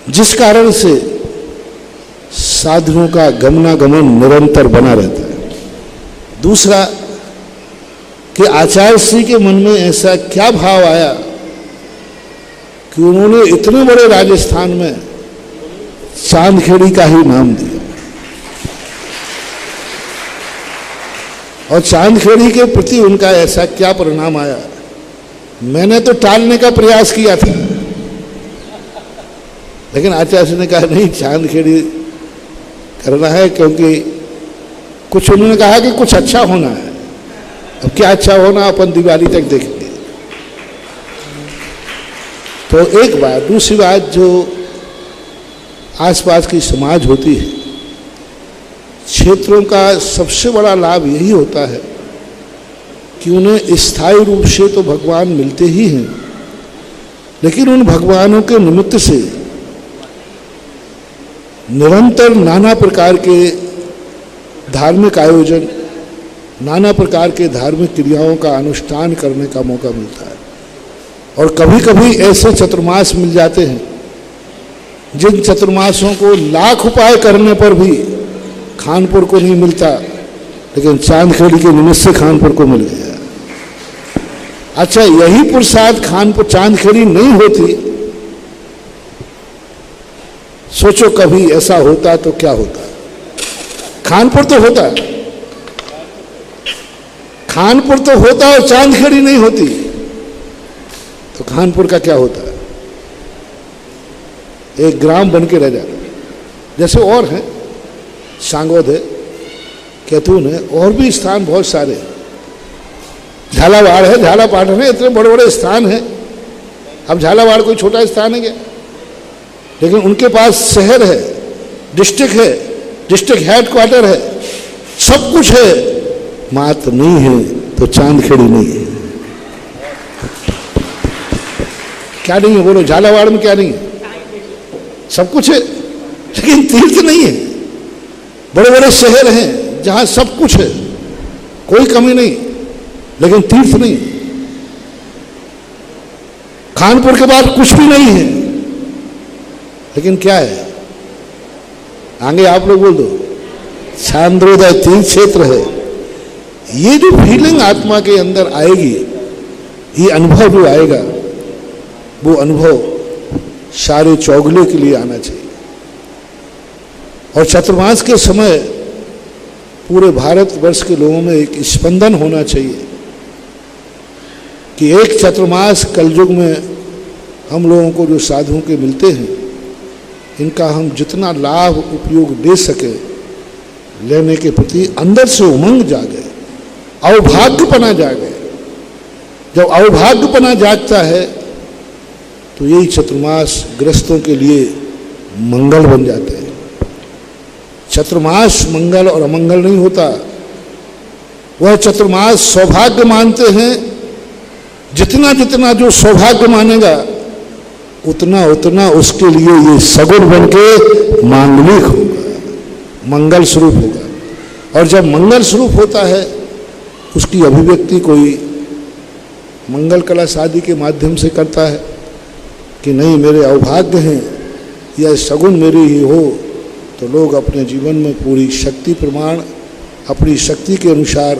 जिस कारण से साधुओं का गमनागमन निरंतर बना रहता है। दूसरा कि आचार्य श्री के मन में ऐसा क्या भाव आया कि उन्होंने इतने बड़े राजस्थान में चांदखेड़ी का ही नाम दिया, और चांदखेड़ी के प्रति उनका ऐसा क्या परिणाम आया। मैंने तो टालने का प्रयास किया था, लेकिन आचार्य श्री ने कहा नहीं, चांदखेड़ी करना है, क्योंकि कुछ उन्होंने कहा कि कुछ अच्छा होना है। अब क्या अच्छा होना अपन दिवाली तक देखेंगे। तो एक बात। दूसरी बात, जो आसपास की समाज होती है, क्षेत्रों का सबसे बड़ा लाभ यही होता है कि उन्हें स्थायी रूप से तो भगवान मिलते ही हैं, लेकिन उन भगवानों के निमित्त से निरंतर नाना प्रकार के धार्मिक आयोजन, नाना प्रकार के धार्मिक क्रियाओं का अनुष्ठान करने का मौका मिलता है। और कभी कभी ऐसे चतुर्मास मिल जाते हैं जिन चतुर्मासों को लाख उपाय करने पर भी खानपुर को नहीं मिलता, लेकिन चांदखेड़ी के निमित्त से खानपुर को मिल गया। अच्छा, यही प्रसाद खानपुर चांदखेड़ी नहीं होती, सोचो कभी ऐसा होता तो क्या होता। खानपुर तो होता, खानपुर तो होता और चांदखेड़ी नहीं होती, तो खानपुर का क्या होता। एक ग्राम बन के रह जाता। जैसे और हैं, सांगोद है, कैथून है, और भी स्थान बहुत सारे, झालावाड़ है, झालापाटन है, इतने बड़े बड़े स्थान हैं। अब झालावाड़ कोई छोटा स्थान है क्या? लेकिन उनके पास शहर है, डिस्ट्रिक्ट है, डिस्ट्रिक्ट हेडक्वार्टर है, सब कुछ है, मात्र नहीं है तो चांदखेड़ी नहीं है। क्या नहीं है बोलो? झालावाड़ में क्या नहीं है? सब कुछ है, लेकिन तीर्थ नहीं है। बड़े बड़े शहर हैं जहां सब कुछ है, कोई कमी नहीं, लेकिन तीर्थ नहीं। खानपुर के बाद कुछ भी नहीं है, लेकिन क्या है? आगे आप लोग बोल दो। चांद्रोदय तीर्थ क्षेत्र है। ये जो फीलिंग आत्मा के अंदर आएगी, ये अनुभव जो आएगा, वो अनुभव सारे चौगले के लिए आना चाहिए। और चतुर्मास के समय पूरे भारतवर्ष के लोगों में एक स्पंदन होना चाहिए कि एक चतुर्मास कलयुग में हम लोगों को जो साधुओं के मिलते हैं, इनका हम जितना लाभ उपयोग दे सके, लेने के प्रति अंदर से उमंग जागे, अवभाग्यपना जागे। जब अवभाग्यपना जागता है तो यही चतुर्मास गृहस्थों के लिए मंगल बन जाते हैं। चतुर्मास मंगल और अमंगल नहीं होता। वह चतुर्मास सौभाग्य मानते हैं। जितना जितना जो सौभाग्य मानेगा, उतना उतना उसके लिए ये सगुण बन के मांगलिक होगा। मंगल स्वरूप होगा। और जब मंगल स्वरूप होता है उसकी अभिव्यक्ति कोई मंगल कलश आदि के माध्यम से करता है कि नहीं मेरे अभाग्य हैं या सगुन मेरी ही हो, तो लोग अपने जीवन में पूरी शक्ति प्रमाण अपनी शक्ति के अनुसार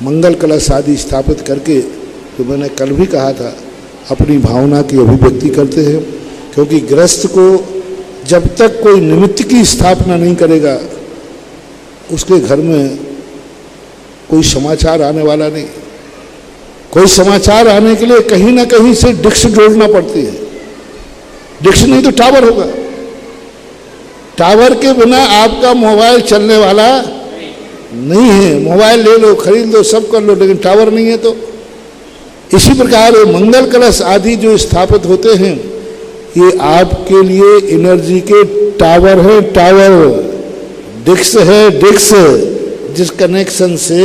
मंगल कलश आदि स्थापित करके, जो मैंने कल भी कहा था, अपनी भावना की अभिव्यक्ति करते हैं। क्योंकि गृहस्थ को जब तक कोई निमित्त की स्थापना नहीं करेगा उसके घर में कोई समाचार आने वाला नहीं। कोई समाचार आने के लिए कहीं ना कहीं से डिक्स जोड़ना पड़ती है। डिक्स नहीं तो टावर होगा। टावर के बिना आपका मोबाइल चलने वाला नहीं है। मोबाइल ले लो, खरीद लो, सब कर लो, लेकिन टावर नहीं है। तो इसी प्रकार मंगल कलश आदि जो स्थापित होते हैं ये आपके लिए एनर्जी के टावर है। टावर डिक्स है, डिक्स जिस कनेक्शन से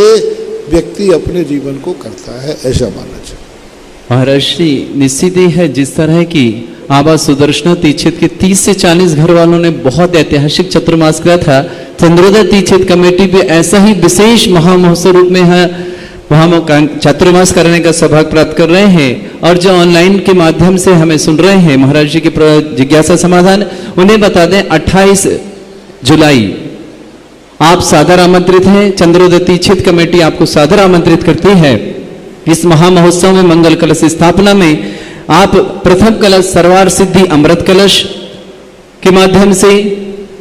व्यक्ति अपने जीवन को करता है, ऐसा माना चाहिए। महाराज श्री निश्चित ही है, जिस तरह की आबा सुदर्शना तीक्षित के 30 से 40 घर वालों ने बहुत ऐतिहासिक चतुर्मास किया था, चंद्रोदय तीक्षित कमेटी भी ऐसा ही विशेष महामहोत्सव रूप में है वहाँ चतुर्मास करने का सौभाग्य प्राप्त कर रहे हैं। और जो ऑनलाइन के माध्यम से हमें सुन रहे हैं महाराज जी के जिज्ञासा समाधान, उन्हें बता दें 28 जुलाई आप सादर आमंत्रित हैं। चंद्रोदय तीक्षित कमेटी आपको सादर आमंत्रित करती है इस महामहोत्सव में। मंगल कलश स्थापना में आप प्रथम कलश सर्वार सिद्धि अमृत कलश के माध्यम से,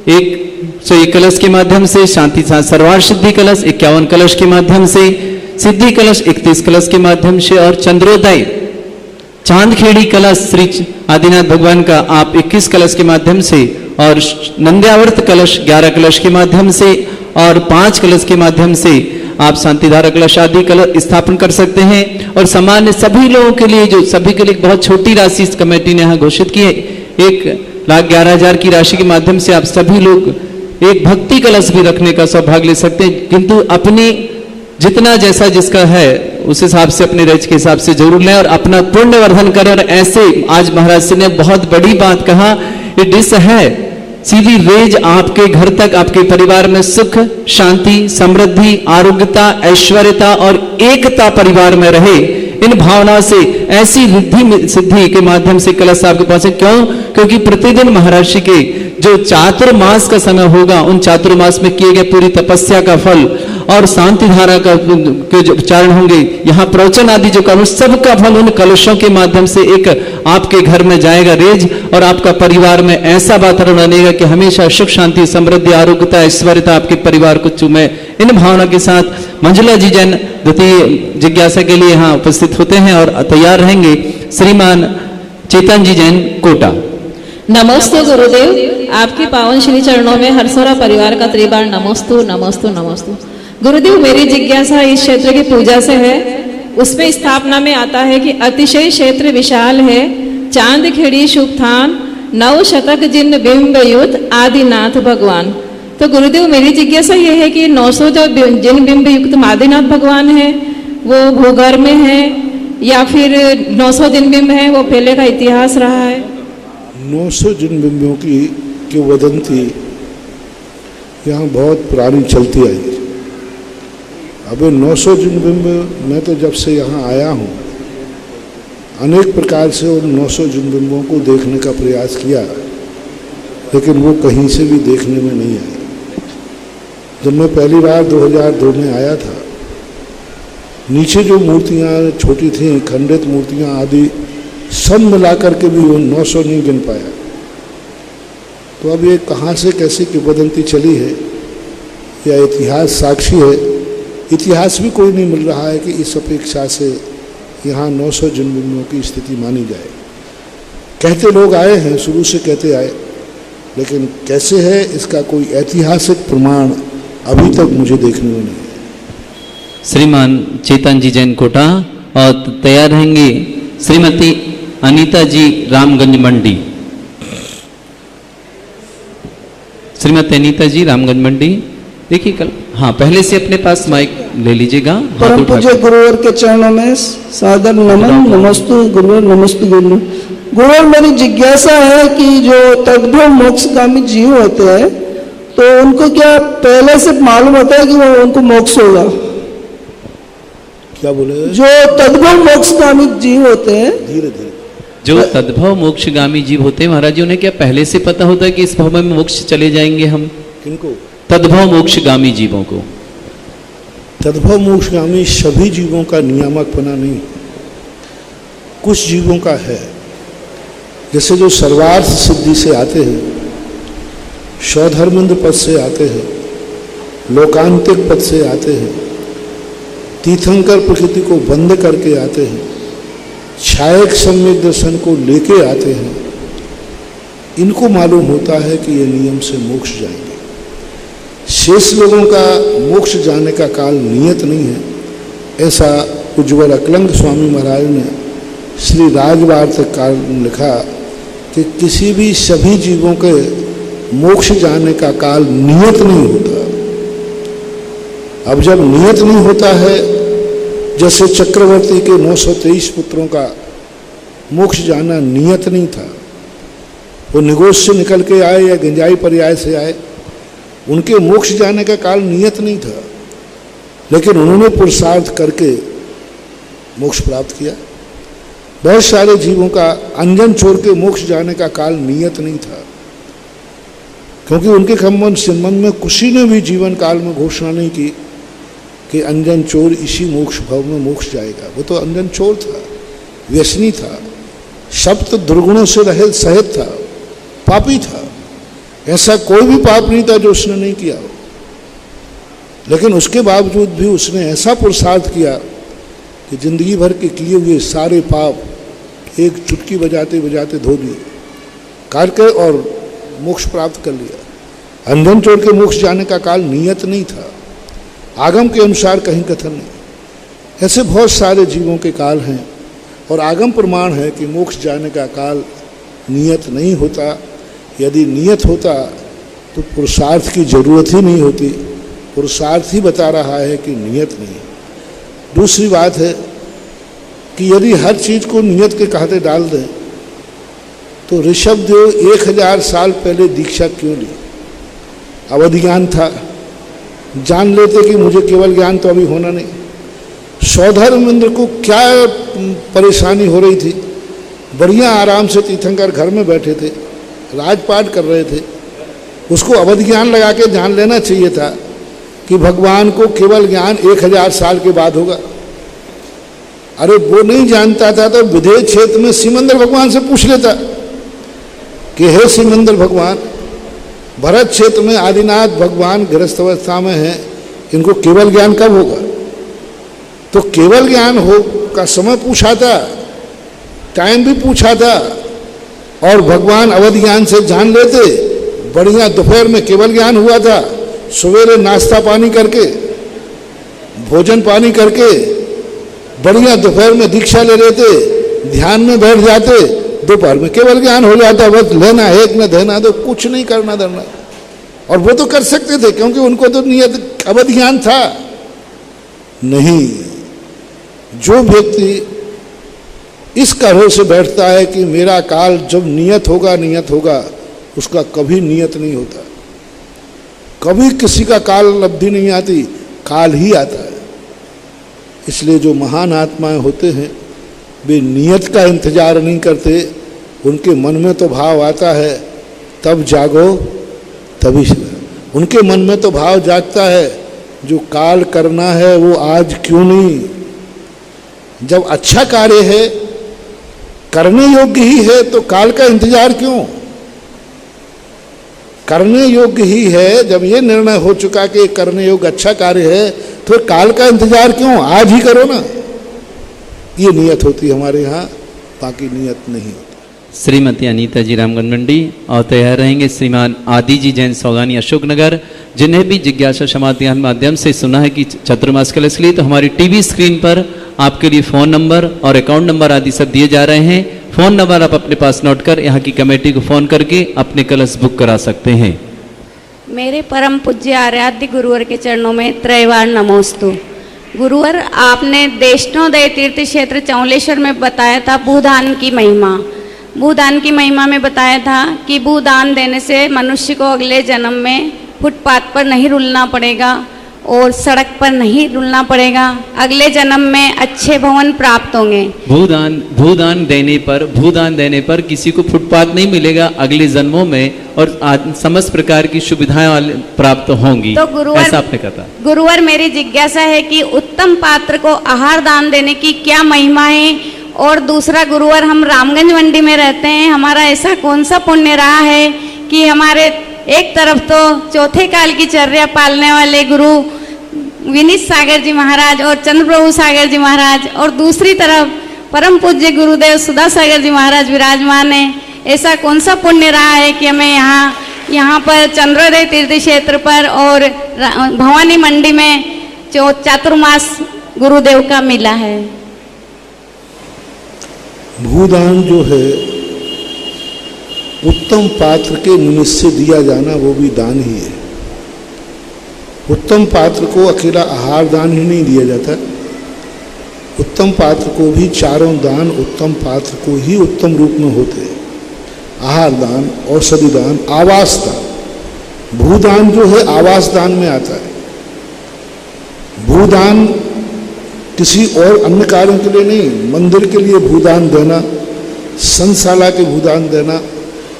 101 कलश के माध्यम से, शांति सर्वार सिद्धि कलश 51 कलश के माध्यम से, सिद्धि कलश 31 कलश के माध्यम से, और चंद्रोदय चांदखेड़ी कलश श्री आदिनाथ भगवान का आप 21 कलश के माध्यम से, और नंद्यावर्त कलश 11 कलश के माध्यम से, और 5 कलश के माध्यम से आप शांतिधारा कलश आदि कलश स्थापन कर सकते हैं। और सामान्य सभी लोगों के लिए, जो सभी के लिए बहुत छोटी राशि इस कमेटी ने यहाँ घोषित की है, 1,11,000 की राशि के माध्यम से आप सभी लोग एक भक्ति कलश भी रखने का सौभाग्य ले सकते हैं। किंतु अपनी जितना जैसा जिसका है उस हिसाब से, अपने रेज के हिसाब से जरूर लें और अपना पुण्य वर्धन करें। और ऐसे आज महाराज जी ने बहुत बड़ी बात कहा, ये डिश है सीधी रेज आपके घर तक, आपके परिवार में सुख, शांति, समृद्धि, आरोग्यता, ऐश्वर्यता और एकता परिवार में रहे। इन भावना से ऐसी रिद्धि सिद्धि के माध्यम से कलश आपके पास है। क्यों? क्योंकि प्रतिदिन महाराज जी के जो चातुर्मास का समय होगा, उन चातुर्मास में किए गए पूरी तपस्या का फल और शांति धारा का के जो उच्चारण होंगे, यहाँ प्रवचन आदि जो करूँ, सबका फल उन कलशों के माध्यम से एक आपके घर में जाएगा रेज, और आपका परिवार में ऐसा वातावरण बनेगा कि हमेशा सुख, शांति, समृद्धि, आरोग्यता, ऐश्वर्यता आपके परिवार को चूमे। इन भावना के साथ मंजुला जी जैन द्वितीय जिज्ञासा के लिए यहाँ उपस्थित होते हैं और तैयार रहेंगे श्रीमान चेतन जी जैन कोटा। नमोस्तु गुरुदेव, आपके पावन श्री चरणों में हरसोरा परिवार का त्रिबार नमोस्तु नमोस्तु नमोस्तु। गुरुदेव, मेरी जिज्ञासा इस क्षेत्र की पूजा से है। उसमें स्थापना में आता है कि अतिशय क्षेत्र विशाल है, चांद खेड़ी शुभ थान, 9 शतक जिन बिंब युक्त आदिनाथ भगवान। तो गुरुदेव, मेरी जिज्ञासा ये है कि 900 जो जिन बिंब युक्त आदिनाथ भगवान है वो भूगर्भ में है या फिर 900 जिन बिंब है वो पहले का इतिहास रहा है? 900 जिन बिंबों की वदंती यहाँ बहुत पुरानी चलती आई। अब 900 जिन बिंब, मैं तो जब से यहाँ आया हूँ अनेक प्रकार से उन 900 जिन बिंबों को देखने का प्रयास किया, लेकिन वो कहीं से भी देखने में नहीं आए। जब मैं पहली बार 2002 में आया था, नीचे जो मूर्तियाँ छोटी थीं, खंडित मूर्तियाँ आदि सब मिलाकर के भी वो 900 नहीं गिन पाया। तो अब ये कहाँ से कैसे किंवदंती चली है या इतिहास साक्षी है, इतिहास भी कोई नहीं मिल रहा है कि इस अपेक्षा से यहाँ 900 जिनबिंबों की स्थिति मानी जाए। कहते लोग आए हैं, शुरू से कहते आए, लेकिन कैसे है इसका कोई ऐतिहासिक प्रमाण अभी तक मुझे देखने में नहीं है। श्रीमान चेतन जी जैन कोटा, और तैयार रहेंगे श्रीमती अनीता जी रामगंज मंडी। श्रीमती अनीता जी रामगंज मंडी, देखिए कल, हाँ पहले से अपने पास माइक ले लीजिएगा। परम पूज्य गुरुवर के चरणों में सादर नमन, नमस्तु गुरुवर, नमस्तु गुरुवर। गुरुवर, मेरी जिज्ञासा है कि जो तद्भव मोक्षगामी जीव होते हैं तो उनको क्या पहले से मालूम होता है कि वो उनको मोक्ष होगा? क्या बोले? जो तद्भव मोक्षगामी जीव होते हैं, धीरे धीरे, जो तद्भव मोक्षगामी जीव होते हैं महाराज जी, उन्हें क्या पहले से पता होता है कि इस भव में मोक्ष चले जाएंगे हम? किनको? तद्भव मोक्षगामी जीवों को। तद्भव मोक्षगामी सभी जीवों का नियामकपना नहीं, कुछ जीवों का है। जैसे जो सर्वार्थ सिद्धि से आते हैं, स्वधर्मेंद्र पद से आते हैं, लोकांतिक पद से आते हैं, तीर्थंकर प्रकृति को बंद करके आते हैं, छायक सम्यक दर्शन को लेके आते हैं, इनको मालूम होता है कि ये नियम से मोक्ष जाएंगे। शेष लोगों का मोक्ष जाने का काल नियत नहीं है। ऐसा उज्ज्वल अकलंग स्वामी महाराज ने श्री राजवार्त काल में लिखा कि किसी भी सभी जीवों के मोक्ष जाने का काल नियत नहीं होता। अब जब नियत नहीं होता है, जैसे चक्रवर्ती के 923 पुत्रों का मोक्ष जाना नियत नहीं था, वो निगोश से निकल के आए या गंजाई पर्याय से आए, उनके मोक्ष जाने का काल नियत नहीं था, लेकिन उन्होंने पुरुषार्थ करके मोक्ष प्राप्त किया। बहुत सारे जीवों का अंजन छोड़ के मोक्ष जाने का काल नियत नहीं था, क्योंकि उनके संबंध में किसी ने भी जीवन काल में घोषणा नहीं की कि अंजन चोर इसी मोक्ष भव में मोक्ष जाएगा। वो तो अंजन चोर था, व्यसनी था, सप्त दुर्गुणों से रहित सहित था, पापी था। ऐसा कोई भी पाप नहीं था जो उसने नहीं किया हो, लेकिन उसके बावजूद भी उसने ऐसा पुरुषार्थ किया कि जिंदगी भर के किए हुए सारे पाप एक चुटकी बजाते बजाते धो दिए, काट कर और मोक्ष प्राप्त कर लिया। अंधन चोर के मोक्ष जाने का काल नियत नहीं था, आगम के अनुसार कहीं कथन नहीं। ऐसे बहुत सारे जीवों के काल हैं और आगम प्रमाण है कि मोक्ष जाने का काल नियत नहीं होता। यदि नियत होता तो पुरुषार्थ की जरूरत ही नहीं होती, पुरुषार्थ ही बता रहा है कि नियत नहीं। दूसरी बात है कि यदि हर चीज़ को नियत के कहते डाल दें तो ऋषभदेव 1000 साल पहले दीक्षा क्यों ली? अवधि ज्ञान था, जान लेते कि मुझे केवल ज्ञान तो अभी होना नहीं। सौधर्मेंद्र को क्या परेशानी हो रही थी? बढ़िया आराम से तीर्थंकर घर में बैठे थे, राजपाट कर रहे थे। उसको अवधि ज्ञान लगा के जान लेना चाहिए था कि भगवान को केवल ज्ञान 1000 साल के बाद होगा। अरे वो नहीं जानता था तो विदेह क्षेत्र में सिमंदर भगवान से पूछ लेता कि हे सिमंदर भगवान, भरत क्षेत्र में आदिनाथ भगवान गृहस्थ अवस्था में हैं, इनको केवल ज्ञान कब होगा? तो केवल ज्ञान हो का समय पूछा था, टाइम भी पूछा था, और भगवान अवधि ज्ञान से जान लेते। बढ़िया दोपहर में केवल ज्ञान हुआ था, सवेरे नाश्ता पानी करके, भोजन पानी करके बढ़िया दोपहर में दीक्षा ले लेते, ध्यान में बैठ जाते, दोपहर में केवल ज्ञान हो जाता। बस लेना एक न देना दो, कुछ नहीं करना धरना। और वो तो कर सकते थे क्योंकि उनको तो नियत अवधि ज्ञान था। नहीं, जो व्यक्ति इस तरह से बैठता है कि मेरा काल जब नियत होगा, उसका कभी नियत नहीं होता, कभी किसी का काल लब्धि नहीं आती, काल ही आता है। इसलिए जो महान आत्माएं होते हैं वे नियत का इंतजार नहीं करते, उनके मन में तो भाव आता है तब जागो तभी से। उनके मन में तो भाव जागता है जो काल करना है वो आज क्यों नहीं। जब अच्छा कार्य है, करने योग्य ही है, तो काल का इंतजार क्यों? करने योग्य ही है। जब ये निर्णय हो चुका कि करने योग्य अच्छा कार्य है तो काल का इंतजार क्यों? आज ही करो ना। ये नियत होती है हमारे यहाँ, बाकी नियत नहीं होती। श्रीमती अनीता जी रामगंज मंडी और तैयार रहेंगे श्रीमान आदि जी जैन सौगानी अशोकनगर, जिन्हें भी जिज्ञासा समाधान माध्यम से सुना है कि चतुर्मास कलश के लिए, तो हमारी टीवी स्क्रीन पर आपके लिए फ़ोन नंबर और अकाउंट नंबर आदि सब दिए जा रहे हैं। फ़ोन नंबर आप अपने पास नोट कर यहाँ की कमेटी को फ़ोन करके अपने कलश बुक करा सकते हैं। मेरे परम पूज्य आराध्य गुरुवर के चरणों में त्रैवार नमोस्तु। गुरुवर, आपने वैष्णोदेव तीर्थ क्षेत्र चौलेश्वर में बताया था भूदान की महिमा। भूदान की महिमा में बताया था कि भूदान देने से मनुष्य को अगले जन्म में फुटपाथ पर नहीं रुलना पड़ेगा और सड़क पर नहीं रुलना पड़ेगा। अगले जन्म में अच्छे भवन प्राप्त होंगे। भूदान देने पर किसी को फुटपाथ नहीं मिलेगा अगले जन्मों में, और समस्त प्रकार की सुविधाएं प्राप्त होंगी। तो गुरुवर, ऐसा आपने कहा। गुरुवर, मेरी जिज्ञासा है कि उत्तम पात्र को आहार दान देने की क्या महिमा है? और दूसरा गुरुवर, हम रामगंज मंडी में रहते हैं, हमारा ऐसा कौन सा पुण्य रहा है कि हमारे एक तरफ तो चौथे काल की चर्या पालने वाले गुरु विनीत सागर जी महाराज और चंद्रप्रभु सागर जी महाराज, और दूसरी तरफ परम पूज्य गुरुदेव सुधा सागर जी महाराज विराजमान है। ऐसा कौन सा पुण्य रहा है कि हमें यहाँ पर चंद्रोदय तीर्थ क्षेत्र पर और भवानी मंडी में चातुर्मास गुरुदेव का मिला है? भूदान जो है उत्तम पात्र के निमित्त से दिया जाना, वो भी दान ही है। उत्तम पात्र को अकेला आहार दान ही नहीं दिया जाता, उत्तम पात्र को भी चारों दान उत्तम पात्र को ही उत्तम रूप में होते हैं। आहार दान, औषधि दान, आवास दान। भूदान जो है आवास दान में आता है। भूदान किसी और अन्य कार्यों के लिए नहीं, मंदिर के लिए भूदान देना, संशाला के भूदान देना,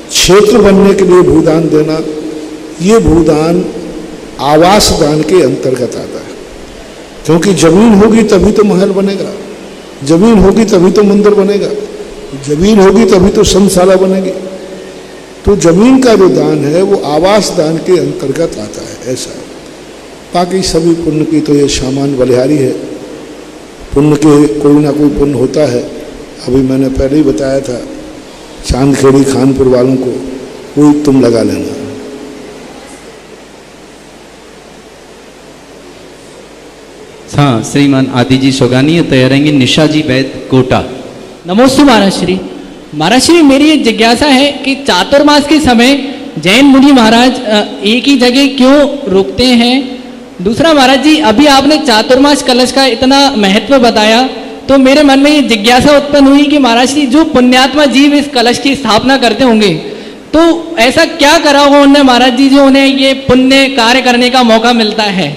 क्षेत्र बनने के लिए भूदान देना, ये भूदान आवास दान के अंतर्गत आता है। क्योंकि जमीन होगी तभी तो महल बनेगा, जमीन होगी तभी तो मंदिर बनेगा, जमीन होगी तभी तो संशाला बनेगी। तो जमीन का जो दान है वो आवास दान के अंतर्गत आता है। ऐसा बाकी सभी पुण्य की तो ये सामान्य बलिहारी है। पुण्य के कोई ना कोई पुण्य होता है। अभी मैंने पहले ही बताया था, चांदखेड़ी खानपुर वालों को कोई तुम लगा लेना। हाँ, श्रीमान आदि जी सोगानी तैयार रहेंगे। निशा जी वैद कोटा। नमोस्तु महाराज श्री। महाराज श्री, मेरी एक जिज्ञासा है कि चातुर्मास के समय जैन मुनि महाराज एक ही जगह क्यों रुकते हैं? दूसरा महाराज जी, अभी आपने चातुर्मास कलश का इतना महत्व बताया तो मेरे मन में ये जिज्ञासा उत्पन्न हुई कि महाराज जी, जो पुण्यात्मा जीव इस कलश की स्थापना करते होंगे तो ऐसा क्या करा होगा उन्हें महाराज जी जो उन्हें ये पुण्य कार्य करने का मौका मिलता है?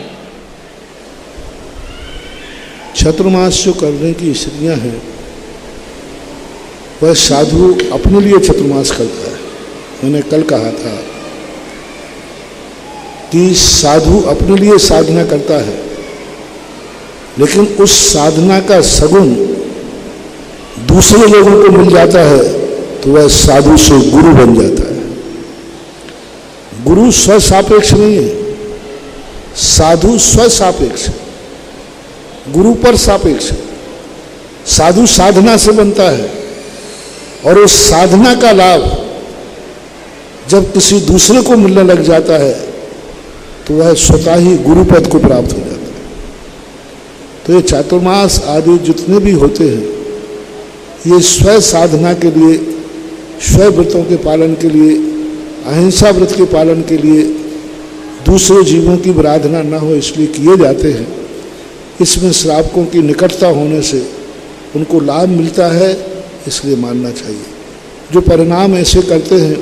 चतुर्मास जो करने की स्त्रियां हैं वह साधु अपने लिए चतुर्मास करता है। मैंने कल कहा था कि साधु अपने लिए साधना करता है, लेकिन उस साधना का सगुण दूसरे लोगों को मिल जाता है तो वह साधु से गुरु बन जाता है। गुरु स्वसापेक्ष नहीं है, साधु स्वसापेक्ष, गुरु पर सापेक्ष। साधु साधना से बनता है और उस साधना का लाभ जब किसी दूसरे को मिलने लग जाता है तो वह स्वतः ही गुरु पद को प्राप्त हो जाता है। तो ये चातुर्मास आदि जितने भी होते हैं ये स्व साधना के लिए, स्व व्रतों के पालन के लिए, अहिंसा व्रत के पालन के लिए, दूसरे जीवों की आराधना न हो इसलिए किए जाते हैं। इसमें श्रावकों की निकटता होने से उनको लाभ मिलता है, इसलिए मानना चाहिए। जो परिणाम ऐसे करते हैं,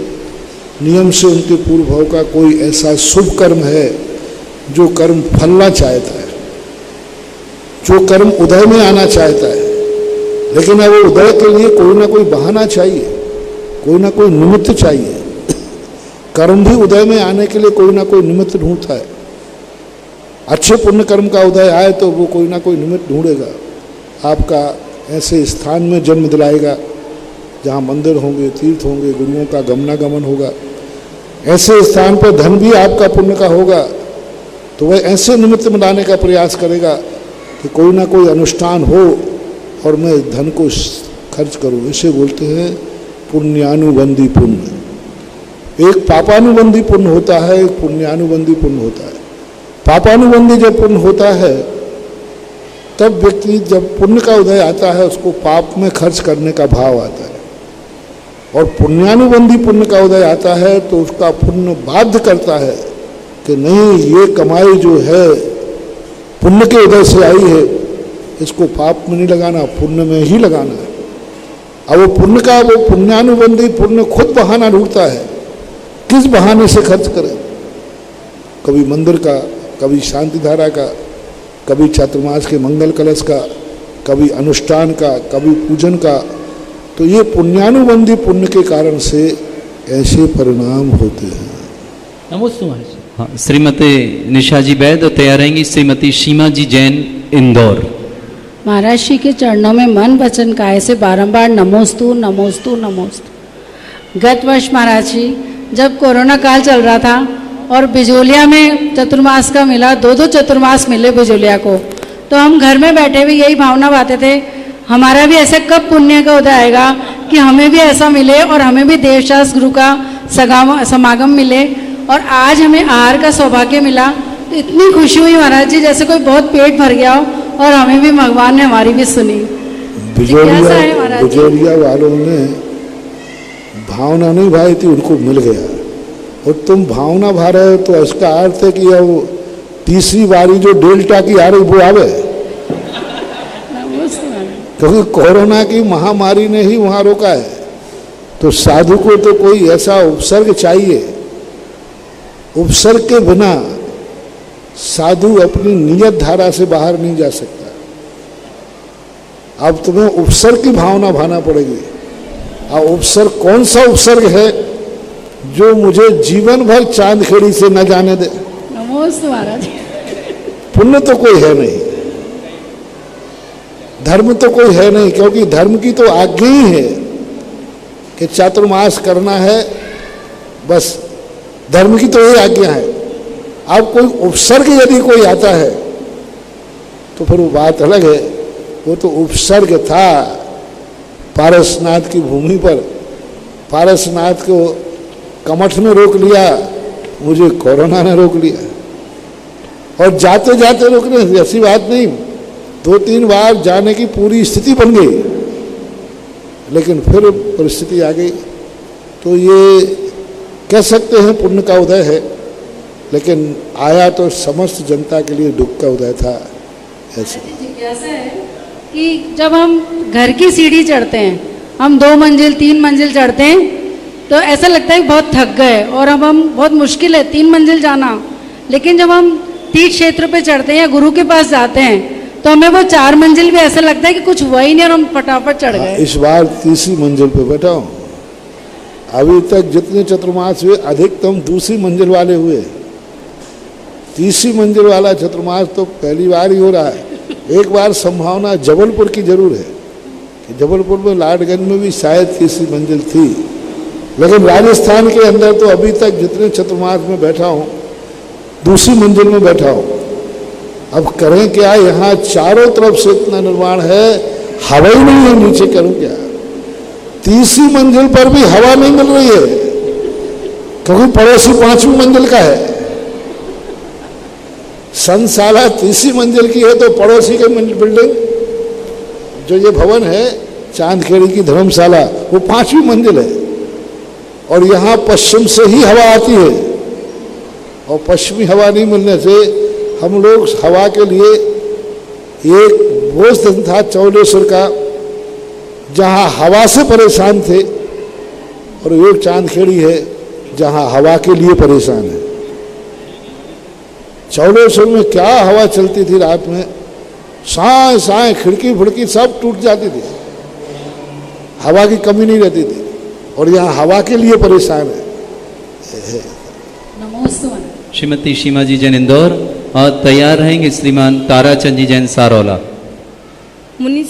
नियम से उनके पूर्व भाव का कोई ऐसा शुभ कर्म है जो कर्म फलना चाहता है, जो कर्म उदय में आना चाहता है, लेकिन अब वो उदय के लिए कोई ना कोई बहाना चाहिए, कोई ना कोई निमित्त चाहिए। कर्म भी उदय में आने के लिए कोई ना कोई निमित्त ढूंढता है। अच्छे पुण्य कर्म का उदय आए तो वो कोई ना कोई निमित्त ढूंढेगा, आपका ऐसे स्थान में जन्म दिलाएगा जहाँ मंदिर होंगे, तीर्थ होंगे, गुरुओं का गमनागमन होगा। ऐसे स्थान पर धन भी आपका पुण्य का होगा तो वह ऐसे निमित्त में लाने का प्रयास करेगा कि कोई ना कोई अनुष्ठान हो और मैं धन को खर्च करूँ। इसे बोलते हैं पुण्यानुबंधी पुण्य। एक पापानुबंधी पुण्य होता है, एक पुण्यानुबंधी पुण्य होता है। पापानुबंधी जब पुण्य होता है तब व्यक्ति जब पुण्य का उदय आता है उसको पाप में खर्च करने का भाव आता है, और पुण्यानुबंधी पुण्य का उदय आता है तो उसका पुण्य बाध्य करता है कि नहीं, ये कमाई जो है पुण्य के उदय से आई है, इसको पाप में नहीं लगाना, पुण्य में ही लगाना है। अब वो पुण्य का, वो पुण्यानुबंधी पुण्य खुद बहाना ढूंढता है, किस बहाने से खर्च करे। कभी मंदिर का, कभी शांति धारा का, कभी चातुर्मास के मंगल कलश का, कभी अनुष्ठान का, कभी पूजन का। तो ये पुण्यानुबंधी पुण्य के कारण से ऐसे परिणाम होते हैं। नमोस्तु महाराज। हाँ, श्रीमती निशा जी वैद और तैयार रहेंगी श्रीमती सीमा जी जैन इंदौर। महाराज श्री के चरणों में मन वचन काया से बारंबार नमोस्तु नमोस्तु नमोस्तु। गत वर्ष महाराज जी जब कोरोना काल चल रहा था और बिजोलिया में चतुर्मास का मिला, 2-2 चतुर्मास मिले बिजोलिया को, तो हम घर में बैठे हुए यही भावना बाते थे, हमारा भी ऐसे कब पुण्य का उदय आएगा कि हमें भी ऐसा मिले और हमें भी देवशास्त्र गुरु का समागम मिले। और आज हमें आहार का सौभाग्य मिला तो इतनी खुशी हुई महाराज जी, जैसे कोई बहुत पेट भर गया हो और हमें भी भगवान ने हमारी भी सुनी। बिजोलिया वालों ने भावना नहीं भाई थी, उनको मिल गया। और तुम भावना भा रहे हो तो इसका अर्थ है कि वो तीसरी बारी जो डेल्टा की आ रही वो आवे, क्योंकि कोरोना की महामारी ने ही वहाँ रोका है। तो साधु को तो कोई ऐसा उपसर्ग चाहिए, उपसर्ग के बिना साधु अपनी नियत धारा से बाहर नहीं जा सकता। अब तुम्हें उपसर्ग की भावना भाना पड़ेगी। और उपसर्ग कौन सा उपसर्ग है जो मुझे जीवन भर चांदखेड़ी से न जाने दे। नमोस्तु महाराज। पुण्य तो कोई है नहीं, धर्म तो कोई है नहीं, क्योंकि धर्म की तो आज्ञा ही है कि चातुर्मास करना है, बस धर्म की तो ये आज्ञा है। अब कोई उपसर्ग यदि कोई आता है तो फिर वो बात अलग है। वो तो उपसर्ग था पारसनाथ की भूमि पर, पारसनाथ को कमठ ने रोक लिया, मुझे कोरोना ने रोक लिया। और जाते जाते रोकने ऐसी बात नहीं, 2-3 बार जाने की पूरी स्थिति बन गई, लेकिन फिर परिस्थिति आ गई। तो ये कह सकते हैं पुण्य का उदय है, लेकिन आया तो समस्त जनता के लिए दुख का उदय था। ऐसे जिज्ञासा है कि जब हम घर की सीढ़ी चढ़ते हैं, हम 2 मंजिल 3 मंजिल चढ़ते हैं, तो ऐसा लगता है कि बहुत थक गए और अब हम बहुत मुश्किल है 3 मंजिल जाना। लेकिन जब हम तीर्थ क्षेत्र पे चढ़ते हैं या गुरु के पास जाते हैं तो हमें वो 4 मंजिल भी ऐसा लगता है कि कुछ हुआ ही नहीं और हम फटाफट चढ़ गए। इस बार तीसरी मंजिल पे बैठा हूँ। अभी तक जितने चतुर्मास हुए अधिकतम दूसरी मंजिल वाले हुए, तीसरी मंजिल वाला चतुर्मास तो पहली बार ही हो रहा है। एक बार संभावना जबलपुर की जरूर है कि जबलपुर में लाडगंज में भी शायद तीसरी मंजिल थी, लेकिन राजस्थान के अंदर तो अभी तक जितने चतुर्मास में बैठा हूँ दूसरी मंजिल में बैठा हूँ। अब करें क्या, यहाँ चारों तरफ से इतना निर्माण है, हवा ही नहीं है, नीचे करूँ क्या। तीसरी मंजिल पर भी हवा नहीं मिल रही है, क्योंकि पड़ोसी 5वीं मंजिल का है। संशाला तीसरी मंजिल की है तो पड़ोसी के बिल्डिंग जो ये भवन है चांदखेड़ी की धर्मशाला, वो 5वीं मंजिल है। और यहाँ पश्चिम से ही हवा आती है, और पश्चिमी हवा नहीं मिलने से हम लोग हवा के लिए एक बोझ था चौलेश्वर का, जहाँ हवा से परेशान थे, और एक चांदखेड़ी है जहाँ हवा के लिए परेशान है। चौलेश्वर में क्या हवा चलती थी रात में, साए साए खिड़की फुड़की सब टूट जाती थी, हवा की कमी नहीं रहती थी। और यहाँ हवा के लिए परेशान है। श्रीमती सीमा जी जैन इंदौर और तैयार रहेंगे श्रीमान ताराचंद जी जैन सारौला। मुनि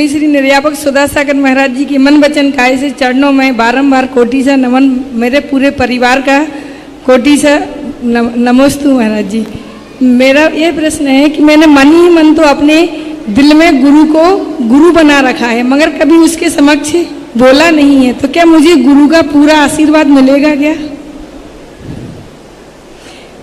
श्री निर्यापक सुधा सागर महाराज जी के मन वचन काय से चरणों में बारंबार कोटि सा नमन, मेरे पूरे परिवार का कोटि सा नमोस्तु महाराज जी। मेरा ये प्रश्न है कि मैंने मन ही मन तो अपने दिल में गुरु को गुरु बना रखा है, मगर कभी उसके समक्ष बोला नहीं है, तो क्या मुझे गुरु का पूरा आशीर्वाद मिलेगा क्या?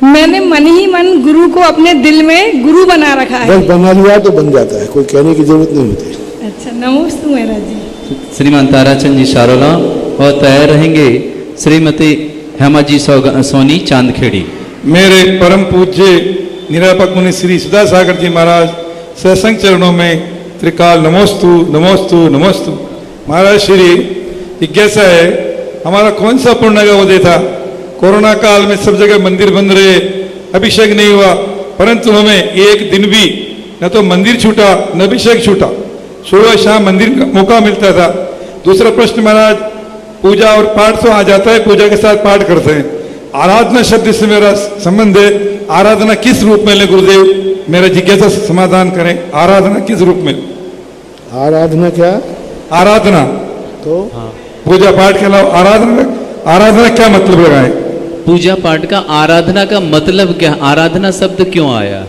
मैंने मन ही मन गुरु को अपने दिल में गुरु बना रखा है। बस बना लिया तो बन जाता है, कोई कहने की जरूरत नहीं होती। अच्छा, नमोस्तु महाराज जी। श्रीमान ताराचंद जी सारौला और तैयार रहेंगे श्रीमती हेमा जी सोनी चांदखेड़ी। मेरे परम पूज्य निरापक मुनि श्री सुधा सागर जी महाराज सत्संग चरणों में त्रिकाल नमोस्तु नमोस्तु नमोस्तु। महाराज श्री जिज्ञासा है, हमारा कौन सा पुण्य का उदय था कोरोना काल में सब जगह मंदिर बंद रहे, अभिषेक नहीं हुआ, परंतु हमें एक दिन भी न तो मंदिर छूटा न अभिषेक छूटा, सुबह शाम मंदिर का मौका मिलता था। दूसरा प्रश्न महाराज, पूजा और पाठ तो आ जाता है, पूजा के साथ पाठ करते हैं, आराधना शब्द से मेरा संबंध है। आराधना किस रूप में ले गुरुदेव, मेरा जिज्ञासा समाधान करें, आराधना किस रूप में? आराधना क्या? आराधना तो पूजा पाठ के अलावा आराधना क्या मतलब लगाए? पूजा पाठ का आराधना का मतलब क्या? आराधना शब्द क्यों आया?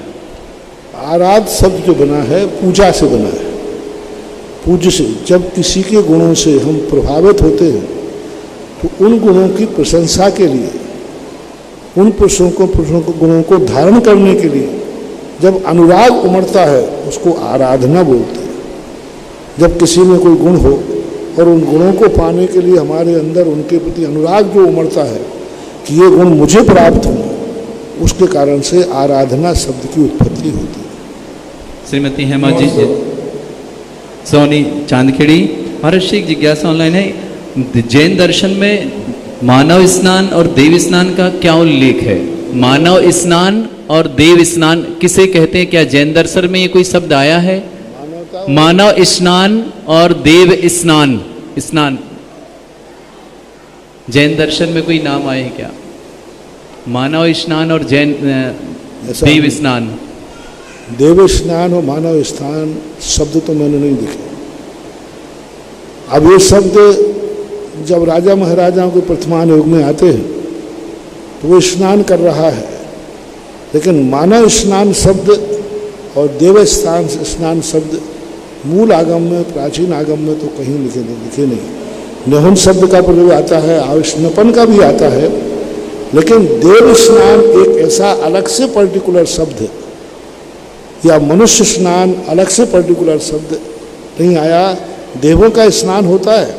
आराध शब्द जो बना है पूजा से बना है, पूज्य से। जब किसी के गुणों से हम प्रभावित होते हैं तो उन गुणों की प्रशंसा के लिए, उन पुरुषों को गुणों को धारण करने के लिए जब अनुराग उमड़ता है उसको आराधना बोलते हैं। जब किसी में कोई गुण हो और उन गुणों को पाने के लिए हमारे अंदर उनके प्रति अनुराग जो उमड़ता है कि ये गुण मुझे प्राप्त हों, उसके कारण से आराधना शब्द की उत्पत्ति होती है। श्रीमती हेमा जी सोनी चांदखेड़ी, महर्षि जिज्ञासा ऑनलाइन है, जैन दर्शन में मानव स्नान और देव स्नान का क्या उल्लेख है? मानव स्नान और देव स्नान किसे कहते हैं? क्या जैन दर्शन में ये कोई शब्द आया है? मानव स्नान और देव स्नान, स्नान जैन दर्शन में कोई नाम आए हैं क्या? मानव स्नान और जैन देव स्नान। देव स्नान और मानव स्नान शब्द तो मैंने नहीं देखे। अब ये शब्द जब राजा महाराजाओं के वर्तमान युग में आते हैं तो वो स्नान कर रहा है, लेकिन मानव स्नान शब्द और देव स्नान शब्द मूल आगम में, प्राचीन आगम में तो कहीं लिखे नहीं। निहुन शब्द का प्रयोग आता है, आविष्णपन का भी आता है, लेकिन देव स्नान एक ऐसा अलग से पर्टिकुलर शब्द या मनुष्य स्नान अलग से पर्टिकुलर शब्द नहीं आया। देवों का स्नान होता है,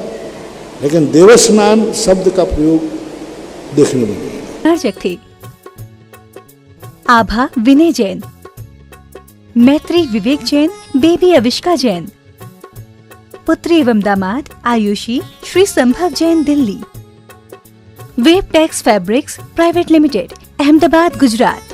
लेकिन देव स्नान शब्द का प्रयोग देखने में नहीं। आयोजक थे आभा विनय जैन, मैत्री विवेक जैन, बेबी अविष्का जैन, पुत्री एवं दामाद Ayushi Shri Sambhav Jain Delhi, web tex fabrics private limited, Ahmedabad Gujarat.